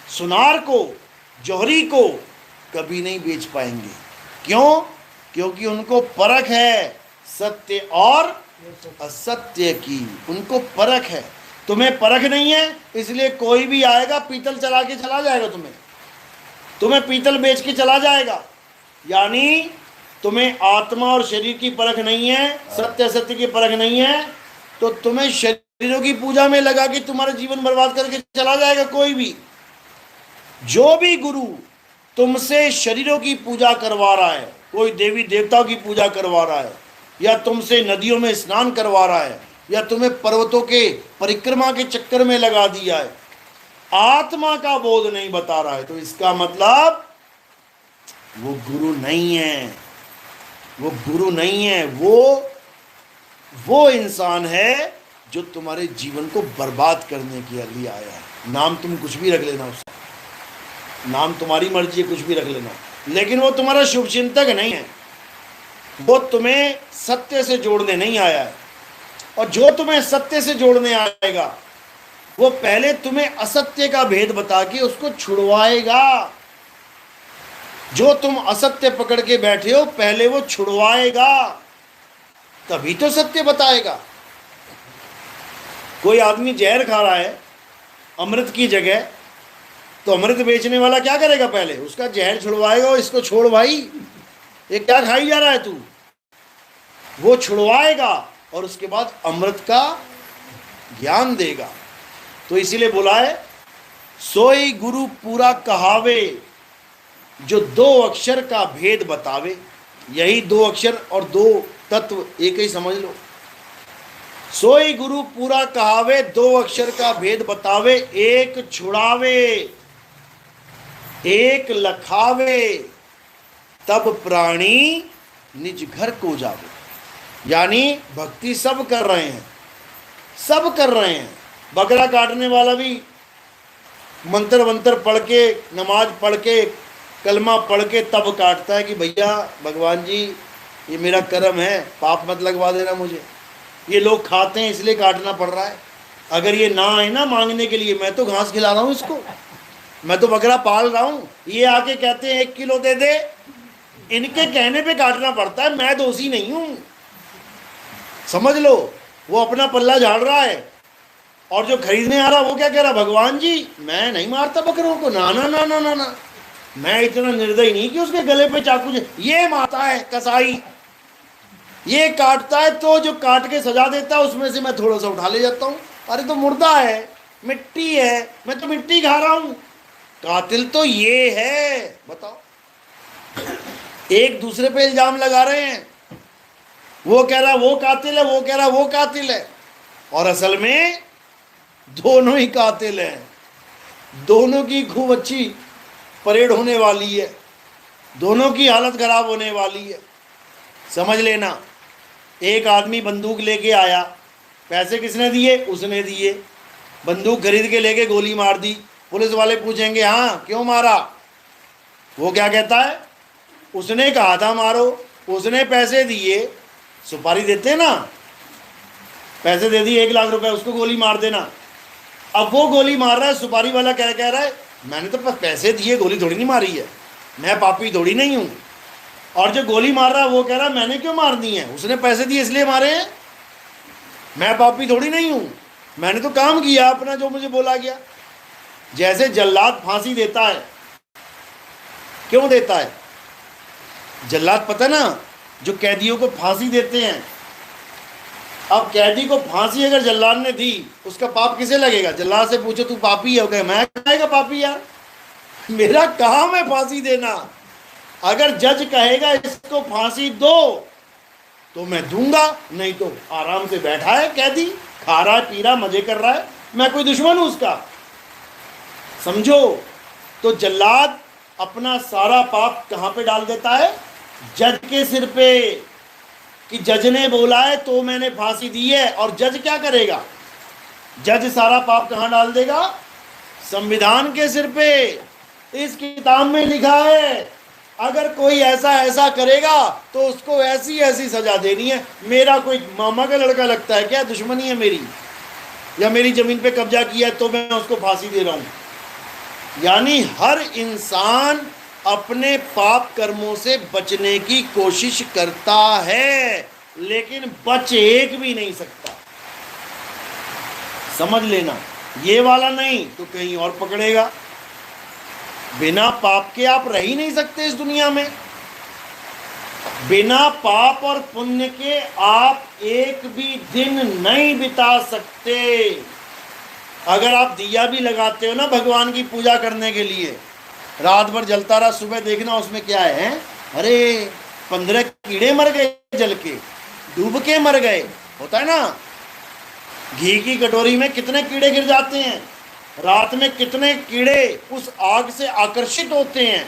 Speaker 1: सुनार को, जौहरी को कभी नहीं बेच पाएंगे। क्यों? क्योंकि उनको परख है सत्य और असत्य की, उनको परख है। तुम्हें परख नहीं है, इसलिए कोई भी आएगा पीतल चला के चला जाएगा, तुम्हें पीतल बेच के चला जाएगा। यानी तुम्हें आत्मा और शरीर की परख नहीं है, सत्य असत्य की परख नहीं है, तो तुम्हें शरीरों की पूजा में लगा के तुम्हारा जीवन बर्बाद करके चला जाएगा कोई भी। जो भी गुरु तुमसे शरीरों की पूजा करवा रहा है, कोई देवी देवताओं की पूजा करवा रहा है, या तुमसे नदियों में स्नान करवा रहा है, या तुम्हें पर्वतों के परिक्रमा के चक्कर में लगा दिया है, आत्मा का बोध नहीं बता रहा है, तो इसका मतलब वो गुरु नहीं है। वो गुरु नहीं है, वो इंसान है जो तुम्हारे जीवन को बर्बाद करने के लिए आया है। नाम तुम कुछ भी रख लेना, उसका नाम तुम्हारी मर्जी है, कुछ भी रख लेना, लेकिन वो तुम्हारा शुभ चिंतक नहीं है। वो तुम्हें सत्य से जोड़ने नहीं आया है, और जो तुम्हें सत्य से जोड़ने आएगा वो पहले तुम्हें असत्य का भेद बता के उसको छुड़वाएगा। जो तुम असत्य पकड़ के बैठे हो, पहले वो छुड़वाएगा, तभी तो सत्य बताएगा। कोई आदमी जहर खा रहा है अमृत की जगह, तो अमृत बेचने वाला क्या करेगा? पहले उसका जहर छुड़वाएगा, इसको छोड़ भाई, ये क्या खाई जा रहा है तू, वो छुड़वाएगा और उसके बाद अमृत का ज्ञान देगा। तो इसीलिए बोला है, सोई गुरु पूरा कहावे, जो दो अक्षर का भेद बतावे। यही दो अक्षर और दो तत्व एक ही समझ लो। सोई गुरु पूरा कहावे, दो अक्षर का भेद बतावे, एक छुड़ावे एक लखावे, तब प्राणी निज घर को जावे। यानी भक्ति सब कर रहे हैं, सब कर रहे हैं। बकरा काटने वाला भी मंत्र वंत्र पढ़ के, नमाज पढ़ के, कलमा पढ़ के तब काटता है कि भैया भगवान जी ये मेरा कर्म है, पाप मत लगवा देना मुझे। ये लोग खाते हैं इसलिए काटना पड़ रहा है। अगर ये ना है ना मांगने के लिए, मैं तो घास खिला रहा हूँ इसको, मैं तो बकरा पाल रहा हूँ, ये आके कहते हैं 1 किलो दे दे, इनके कहने पे काटना पड़ता है। मैं दोषी नहीं हूँ, समझ लो। वो अपना पल्ला झाड़ रहा है, और जो खरीदने आ रहा वो क्या कह रहा, भगवान जी मैं नहीं मारता बकरों को, ना ना ना ना ना ना, मैं इतना निर्दयी नहीं कि उसके गले पे चाकू। ये मारता है कसाई, ये काटता है, तो जो काट के सजा देता है उसमें से मैं थोड़ा सा उठा ले जाता हूँ। अरे तो मुर्दा है, मिट्टी है, मैं तो मिट्टी खा रहा हूँ। कातिल तो ये है, बताओ। एक दूसरे पे इल्जाम लगा रहे हैं, वो कह रहा वो कातिल है, वो कह रहा वो कातिल है, और असल में दोनों ही कातिल हैं। दोनों की खूब अच्छी परेड होने वाली है, दोनों की हालत खराब होने वाली है, समझ लेना। एक आदमी बंदूक लेके आया, पैसे किसने दिए? उसने दिए। बंदूक खरीद के लेके गोली मार दी। पुलिस वाले पूछेंगे हाँ क्यों मारा? वो क्या कहता है? उसने कहा था मारो, उसने पैसे दिए। सुपारी देते ना, पैसे दे दिए 1 लाख रुपए, उसको गोली मार देना। अब वो गोली मार रहा है, सुपारी वाला क्या कह रहा है, मैंने तो पैसे दिए, गोली थोड़ी नहीं मारी है, मैं पापी थोड़ी नहीं हूँ। और जो गोली मार रहा है वो कह रहा है मैंने क्यों मारनी है, उसने पैसे दिए इसलिए मारे हैं, मैं पापी थोड़ी नहीं हूँ, मैंने तो काम किया अपना जो मुझे बोला गया। जैसे जल्लाद फांसी देता है, क्यों देता है? जल्लाद पता ना जो कैदियों को फांसी देते हैं। अब कैदी को फांसी अगर जल्लाद ने दी, उसका पाप किसे लगेगा? जल्लाद से पूछो तू पापी है, कहे मैं कहेगा पापी यार, मेरा काम है फांसी देना। अगर जज कहेगा इसको फांसी दो तो मैं दूंगा, नहीं तो आराम से बैठा है कैदी, खा रहा है, पी रहा, मजे कर रहा है, मैं कोई दुश्मन हूं उसका? समझो। तो जल्लाद अपना सारा पाप कहां पे डाल देता है? जज के सिर पे, कि जज ने बोला है तो मैंने फांसी दी है। और जज क्या करेगा? जज सारा पाप कहां डाल देगा? संविधान के सिर पे। इस किताब में लिखा है अगर कोई ऐसा ऐसा करेगा तो उसको ऐसी ऐसी सजा देनी है। मेरा कोई मामा का लड़का लगता है क्या? दुश्मनी है मेरी, या मेरी जमीन पे कब्जा किया है तो मैं उसको फांसी दे रहा हूं। यानी हर इंसान अपने पाप कर्मों से बचने की कोशिश करता है, लेकिन बच एक भी नहीं सकता। समझ लेना, ये वाला नहीं तो कहीं और पकड़ेगा। बिना पाप के आप रह ही नहीं सकते इस दुनिया में। बिना पाप और पुण्य के आप एक भी दिन नहीं बिता सकते। अगर आप दिया भी लगाते हो ना भगवान की पूजा करने के लिए, रात भर जलता रहा, सुबह देखना उसमें क्या है, अरे 15 कीड़े मर गए जल के, डूब के मर गए। होता है ना, घी की कटोरी में कितने कीड़े गिर जाते हैं, रात में कितने कीड़े उस आग से आकर्षित होते हैं।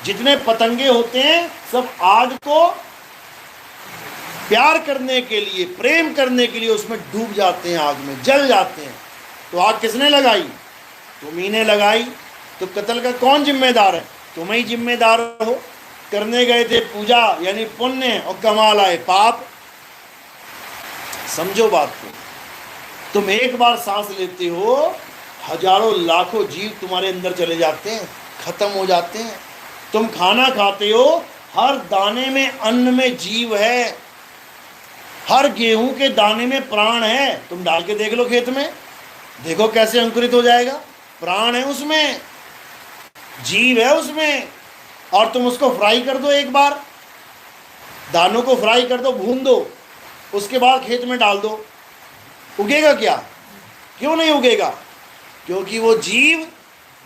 Speaker 1: जितने पतंगे होते हैं सब आग को प्यार करने के लिए, प्रेम करने के लिए उसमें डूब जाते हैं, आग में जल जाते हैं। तो आग किसने लगाई? तुम्ही ने लगाई। तो कत्ल का कौन जिम्मेदार है? तुम ही जिम्मेदार हो। करने गए थे पूजा यानी पुण्य और कमाल आए पाप। समझो बात को। तुम एक बार सांस लेते हो, हजारों लाखों जीव तुम्हारे अंदर चले जाते हैं, खत्म हो जाते हैं। तुम खाना खाते हो, हर दाने में अन्न में जीव है, हर गेहूं के दाने में प्राण है। तुम डाल के देख लो खेत में, देखो कैसे अंकुरित हो जाएगा। प्राण है उसमें, जीव है उसमें। और तुम उसको फ्राई कर दो, एक बार दानों को फ्राई कर दो, भून दो, उसके बाद खेत में डाल दो, उगेगा क्या? क्यों नहीं उगेगा? क्योंकि वो जीव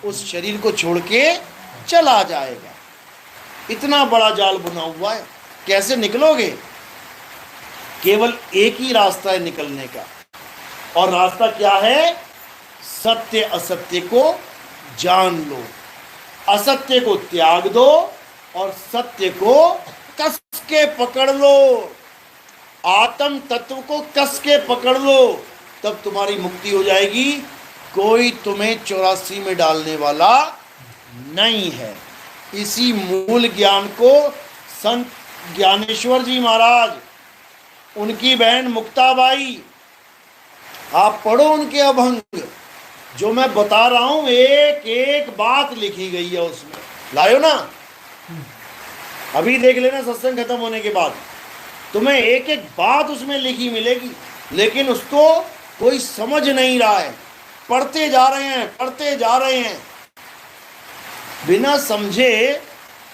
Speaker 1: उस शरीर को छोड़ के चला जाएगा। इतना बड़ा जाल बुना हुआ है, कैसे निकलोगे? केवल एक ही रास्ता है निकलने का, और रास्ता क्या है? सत्य असत्य को जान लो, असत्य को त्याग दो और सत्य को कस के पकड़ लो। आत्म तत्व को कस के पकड़ लो, तब तुम्हारी मुक्ति हो जाएगी। कोई तुम्हें 84 में डालने वाला नहीं है। इसी मूल ज्ञान को संत ज्ञानेश्वर जी महाराज, उनकी बहन मुक्ताबाई, आप पढ़ो उनके अभंग, जो मैं बता रहा हूं एक एक बात लिखी गई है उसमें। लायो ना, अभी देख लेना सत्संग खत्म होने के बाद, तुम्हें एक एक बात उसमें लिखी मिलेगी। लेकिन उसको कोई समझ नहीं रहा है, पढ़ते जा रहे हैं, पढ़ते जा रहे हैं, बिना समझे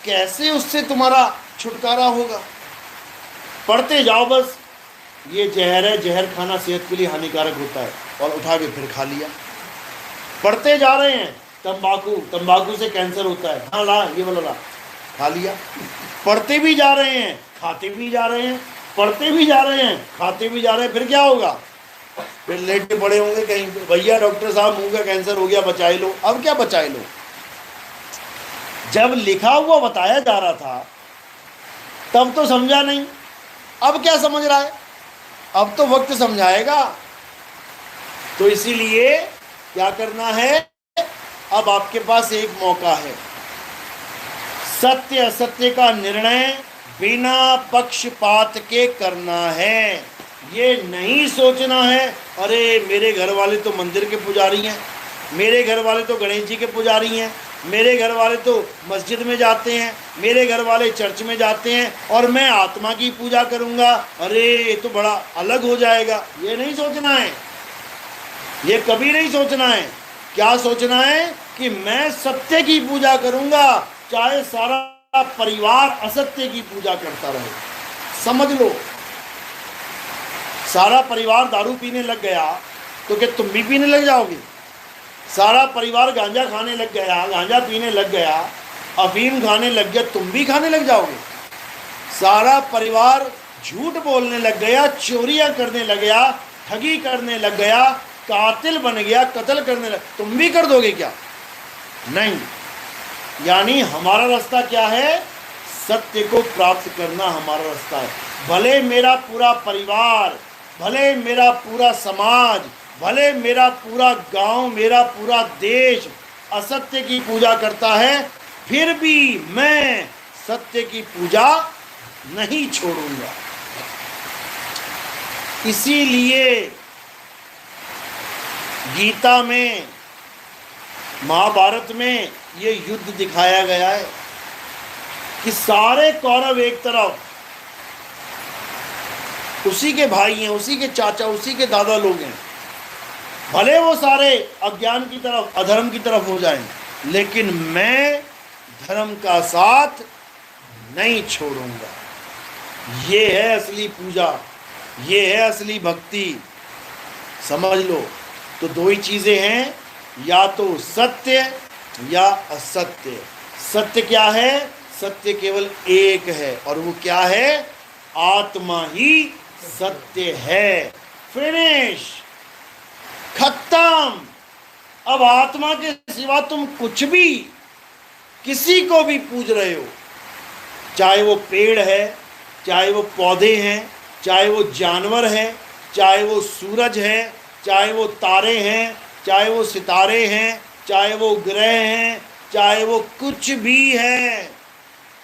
Speaker 1: कैसे उससे तुम्हारा छुटकारा होगा। पढ़ते जाओ बस, ये जहर है, जहर खाना सेहत के लिए हानिकारक होता है, और उठा के फिर खा लिया। पढ़ते जा रहे हैं, तंबाकू, तंबाकू से कैंसर होता है, हाँ ला ये वाला ला, खा लिया। पढ़ते भी जा रहे हैं, खाते भी जा रहे हैं, पढ़ते भी जा रहे हैं, खाते भी जा रहे हैं, फिर क्या होगा? फिर लेटे पड़े होंगे कहीं पे, भैया डॉक्टर साहब मुंह का कैंसर हो गया, बचाए लो। अब क्या बचाए लो? जब लिखा हुआ बताया जा रहा था तब तो समझा नहीं, अब क्या समझ रहा है? अब तो वक्त समझाएगा। तो इसीलिए क्या करना है? अब आपके पास एक मौका है, सत्य असत्य का निर्णय बिना पक्षपात के करना है। ये नहीं सोचना है अरे मेरे घर वाले तो मंदिर के पुजारी हैं, मेरे घर वाले तो गणेश जी के पुजारी हैं, मेरे घर वाले तो मस्जिद में जाते हैं, मेरे घर वाले चर्च में जाते हैं, और मैं आत्मा की पूजा करूंगा, अरे ये तो बड़ा अलग हो जाएगा। ये नहीं सोचना है, ये कभी नहीं सोचना है। क्या सोचना है? कि मैं सत्य की पूजा करूंगा, चाहे सारा परिवार असत्य की पूजा करता रहे। समझ लो। सारा परिवार दारू पीने लग गया तो क्या तुम भी पीने लग जाओगे? सारा परिवार गांजा खाने लग गया, गांजा पीने लग गया, अफीम खाने लग गया, तुम भी खाने लग जाओगे? सारा परिवार झूठ बोलने लग गया, चोरियां करने लग गया, ठगी करने लग गया, कातिल बन गया, कत्ल करने लग, तुम भी कर दोगे क्या? नहीं। यानी हमारा रास्ता क्या है? सत्य को प्राप्त करना हमारा रास्ता है। भले मेरा पूरा परिवार, भले मेरा पूरा समाज, भले मेरा पूरा गांव, मेरा पूरा देश असत्य की पूजा करता है, फिर भी मैं सत्य की पूजा नहीं छोड़ूंगा। इसीलिए गीता में, महाभारत में ये युद्ध दिखाया गया है कि सारे कौरव एक तरफ, उसी के भाई हैं, उसी के चाचा, उसी के दादा लोग हैं, भले वो सारे अज्ञान की तरफ, अधर्म की तरफ हो जाएं, लेकिन मैं धर्म का साथ नहीं छोड़ूंगा। ये है असली पूजा, ये है असली भक्ति। समझ लो। तो दो ही चीजें हैं, या तो सत्य या असत्य। सत्य क्या है? सत्य केवल एक है, और वो क्या है? आत्मा ही सत्य है। फिनिश, खत्म। अब आत्मा के सिवा तुम कुछ भी, किसी को भी पूज रहे हो, चाहे वो पेड़ है, चाहे वो पौधे हैं, चाहे वो जानवर है, चाहे वो सूरज है, चाहे वो तारे हैं, चाहे वो सितारे हैं, चाहे वो ग्रह हैं, चाहे वो कुछ भी है,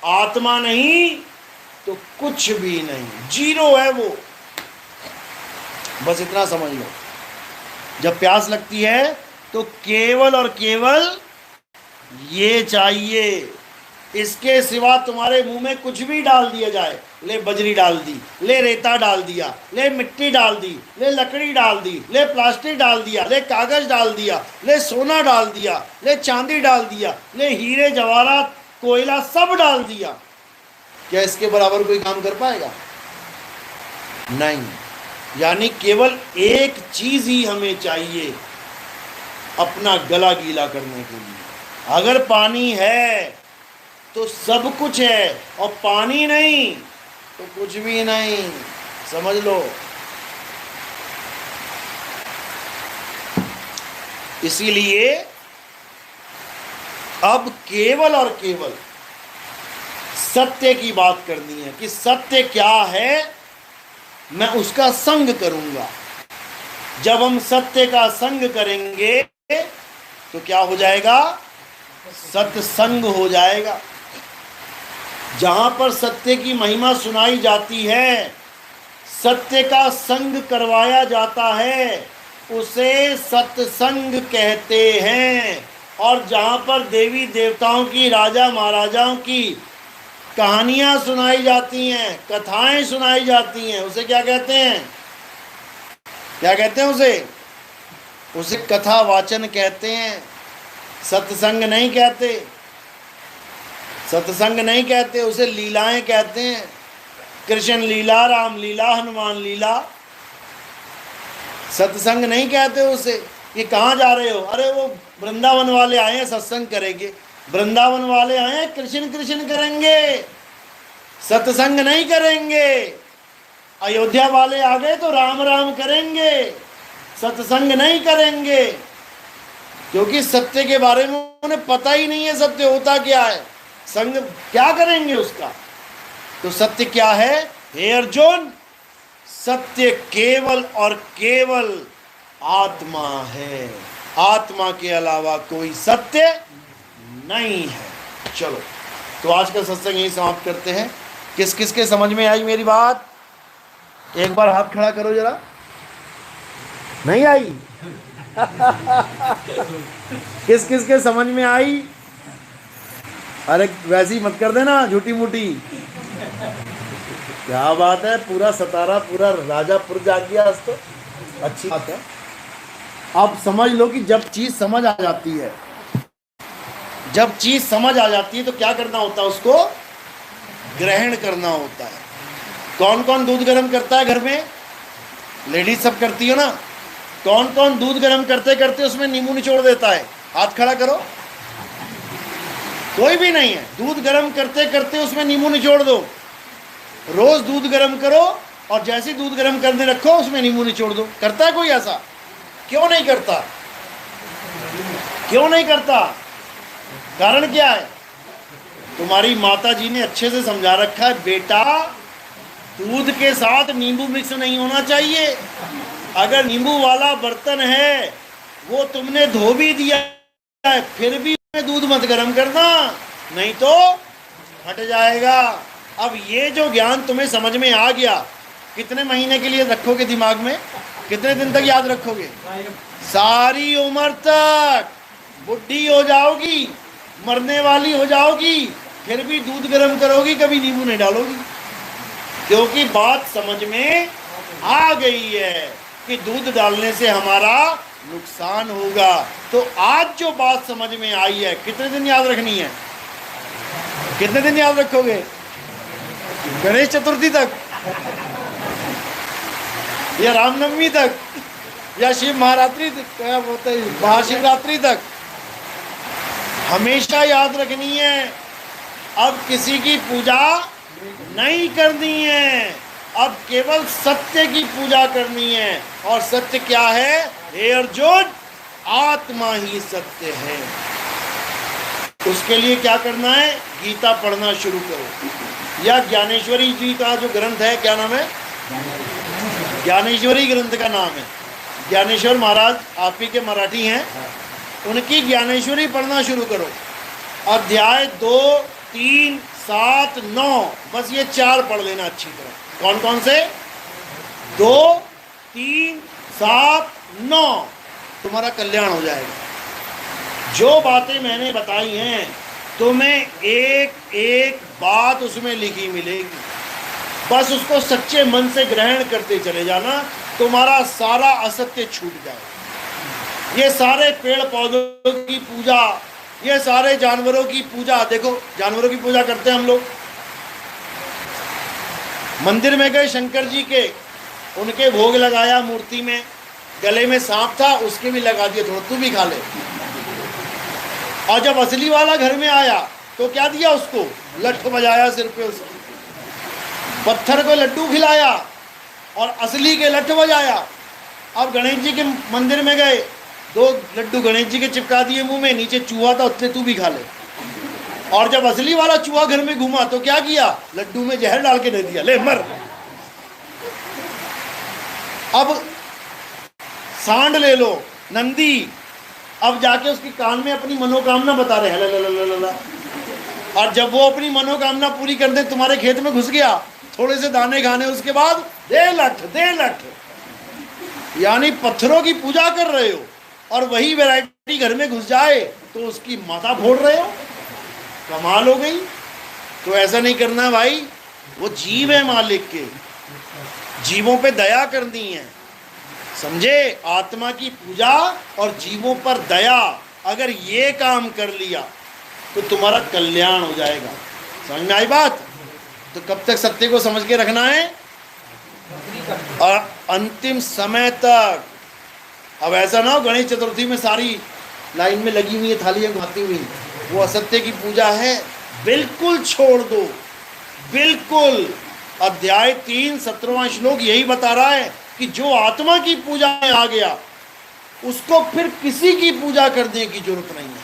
Speaker 1: आत्मा नहीं तो कुछ भी नहीं, जीरो है वो। बस इतना समझ लो। जब प्यास लगती है तो केवल और केवल ये चाहिए, इसके सिवा तुम्हारे मुंह में कुछ भी डाल दिया जाए, ले बजरी डाल दी, ले रेता डाल दिया, ले मिट्टी डाल दी, ले लकड़ी डाल दी, ले प्लास्टिक डाल दिया, ले कागज डाल दिया, ले सोना डाल दिया, ले चांदी डाल दिया, ले हीरे जवाहरात कोयला सब डाल दिया, क्या इसके बराबर कोई काम कर पाएगा? नहीं। यानी केवल एक चीज ही हमें चाहिए अपना गला गीला करने के लिए। अगर पानी है तो सब कुछ है, और पानी नहीं तो कुछ भी नहीं। समझ लो। इसीलिए अब केवल और केवल सत्य की बात करनी है कि सत्य क्या है, मैं उसका संग करूंगा। जब हम सत्य का संग करेंगे तो क्या हो जाएगा? सत्संग हो जाएगा। जहां पर सत्य की महिमा सुनाई जाती है, सत्य का संग करवाया जाता है, उसे सत्संग कहते हैं। और जहां पर देवी देवताओं की, राजा महाराजाओं की कहानियां सुनाई जाती हैं, कथाएं सुनाई जाती हैं, उसे क्या कहते हैं? क्या कहते हैं उसे? उसे कथा वाचन कहते हैं, सत्संग नहीं कहते। सत्संग नहीं कहते, उसे लीलाएं कहते हैं। कृष्ण लीला, राम लीला, हनुमान लीला। सत्संग नहीं कहते उसे। ये कहाँ जा रहे हो? अरे वो वृंदावन वाले आए हैं, सत्संग करेंगे। वृंदावन वाले आए हैं, कृष्ण कृष्ण करेंगे, सत्संग नहीं करेंगे। अयोध्या वाले आ गए तो राम राम करेंगे, सत्संग नहीं करेंगे, क्योंकि सत्य के बारे में उन्हें पता ही नहीं है सत्य होता क्या है। संग क्या करेंगे उसका? तो सत्य क्या है? हे अर्जुन, सत्य केवल और केवल आत्मा है। आत्मा के अलावा कोई सत्य नहीं है। चलो, तो आज का सत्संग यही समाप्त करते हैं। किस किस के समझ में आई मेरी बात? एक बार हाथ खड़ा करो जरा। नहीं आई? किस किस के समझ में आई? अरे वैसी मत कर देना झूठी मूठी। क्या बात है, पूरा सतारा, पूरा राजापुर जाग गया आज तो। अच्छी बात है। अब समझ लो कि जब चीज समझ आ जाती है, जब चीज समझ आ जाती है तो क्या करना होता है? उसको ग्रहण करना होता है। कौन कौन दूध गर्म करता है घर में? लेडीज सब करती हो ना। कौन कौन दूध गर्म करते करते उसमें नींबू निचोड़ देता है? हाथ खड़ा करो। कोई भी नहीं है। दूध गर्म करते करते उसमें नींबू निचोड़ दो। रोज दूध गर्म करो और जैसे दूध गर्म करने रखो उसमें नींबू निचोड़ दो। करता है कोई ऐसा? क्यों नहीं करता? क्यों नहीं करता? कारण क्या है? तुम्हारी माता जी ने अच्छे से समझा रखा है, बेटा दूध के साथ नींबू मिक्स नहीं होना चाहिए। अगर नींबू वाला बर्तन है वो तुमने धो भी दिया है, फिर भी दूध मत गर्म करना, नहीं तो फट जाएगा। अब ये जो ज्ञान तुम्हें समझ में आ गया, कितने महीने के लिए रखोगे दिमाग में? कितने दिन तक याद रखोगे? सारी उम्र तक। बुढ़ी हो जाओगी, मरने वाली हो जाओगी, फिर भी दूध गर्म करोगी, कभी नींबू नहीं डालोगी, क्योंकि बात समझ में आ गई है कि दूध डालने से हमारा नुकसान होगा। तो आज जो बात समझ में आई है, कितने दिन याद रखनी है? कितने दिन याद रखोगे? गणेश चतुर्थी तक, या रामनवमी तक, या शिव महारात्रि, क्या बोलते हैं, महाशिवरात्रि तक? हमेशा याद रखनी है। अब किसी की पूजा नहीं करनी है, अब केवल सत्य की पूजा करनी है। और सत्य क्या है? हे अर्जुन, आत्मा ही सत्य है। उसके लिए क्या करना है? गीता पढ़ना शुरू करो, या ज्ञानेश्वरी जी का जो ग्रंथ है, क्या नाम है? ज्ञानेश्वरी ग्रंथ का नाम है। ज्ञानेश्वर महाराज आप ही के मराठी हैं, उनकी ज्ञानेश्वरी पढ़ना शुरू करो। अध्याय 2, 3, 7, 9, बस ये 4 पढ़ लेना अच्छी तरह। कौन कौन से? 2, 3, 7, 9, तुम्हारा कल्याण हो जाएगा। जो बातें मैंने बताई हैं तुम्हें एक एक बात उसमें लिखी मिलेगी, बस उसको सच्चे मन से ग्रहण करते चले जाना, तुम्हारा सारा असत्य छूट जाए। ये सारे पेड़ पौधों की पूजा, ये सारे जानवरों की पूजा, देखो जानवरों की पूजा करते हैं हम लोग। मंदिर में गए शंकर जी के, उनके भोग लगाया मूर्ति में, गले में सांप था उसके भी लगा दिए, थोड़ा तू भी खा ले। और जब असली वाला घर में आया तो क्या दिया उसको? लठ बजाया सिर पे उसको, पत्थर को लड्डू खिलाया और असली के लठ बजाया। अब गणेश जी के मंदिर में गए, 2 लड्डू गणेश जी के चिपका दिए मुंह में, नीचे चूहा था उतने तू भी खा ले। और जब असली वाला चूहा घर में घूमा तो क्या किया? लड्डू में जहर डाल के दे दिया, ले मर। अब सांड ले लो, नंदी, अब जाके उसकी कान में अपनी मनोकामना बता रहे हैं, और जब वो अपनी मनोकामना पूरी कर दे, तुम्हारे खेत में घुस गया, थोड़े से दाने खाने, उसके बाद दे लठ। यानी पत्थरों की पूजा कर रहे हो, और वही वैरायटी घर में घुस जाए तो उसकी माथा फोड़ रहे हो। कमाल हो गई। तो ऐसा नहीं करना भाई, वो जीव है मालिक के, जीवों पे दया करनी है, समझे? आत्मा की पूजा और जीवों पर दया, अगर ये काम कर लिया तो तुम्हारा कल्याण हो जाएगा। समझ में आई बात? तो कब तक सत्य को समझ के रखना है? और अंतिम समय तक। अब ऐसा ना हो गणेश चतुर्थी में सारी लाइन में लगी हुई है, थालियां घुमाती हुई, वो असत्य की पूजा है, बिल्कुल छोड़ दो, बिल्कुल। अध्याय 3, 17वां श्लोक यही बता रहा है कि जो आत्मा की पूजा में आ गया उसको फिर किसी की पूजा करने की जरूरत नहीं है,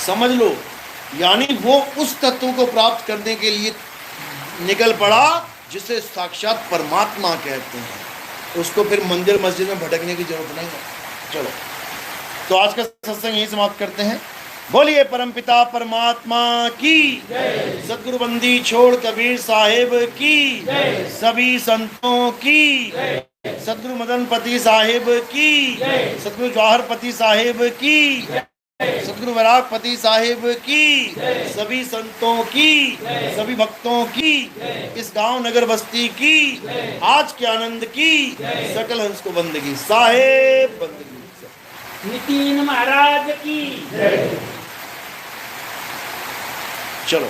Speaker 1: समझ लो। यानी वो उस तत्व को प्राप्त करने के लिए निकल पड़ा जिसे साक्षात परमात्मा कहते हैं। उसको फिर मंदिर मस्जिद में भटकने की जरूरत नहीं है। चलो, तो आज का सत्संग यही समाप्त करते हैं। बोलिए परमपिता परमात्मा की, सदगुरु बंदी छोड़ कबीर साहिब की, सभी संतों की, सदगुरु मदनपति साहिब की, सदगुरु जवाहरपति साहिब की, सदगुरु वैरागपति साहिब की, सभी संतों की, सभी भक्तों की, इस गांव नगर बस्ती की, आज के आनंद की, सकल हंस को बंदगी साहिब बंदगी। नितिन महाराज की। चलो।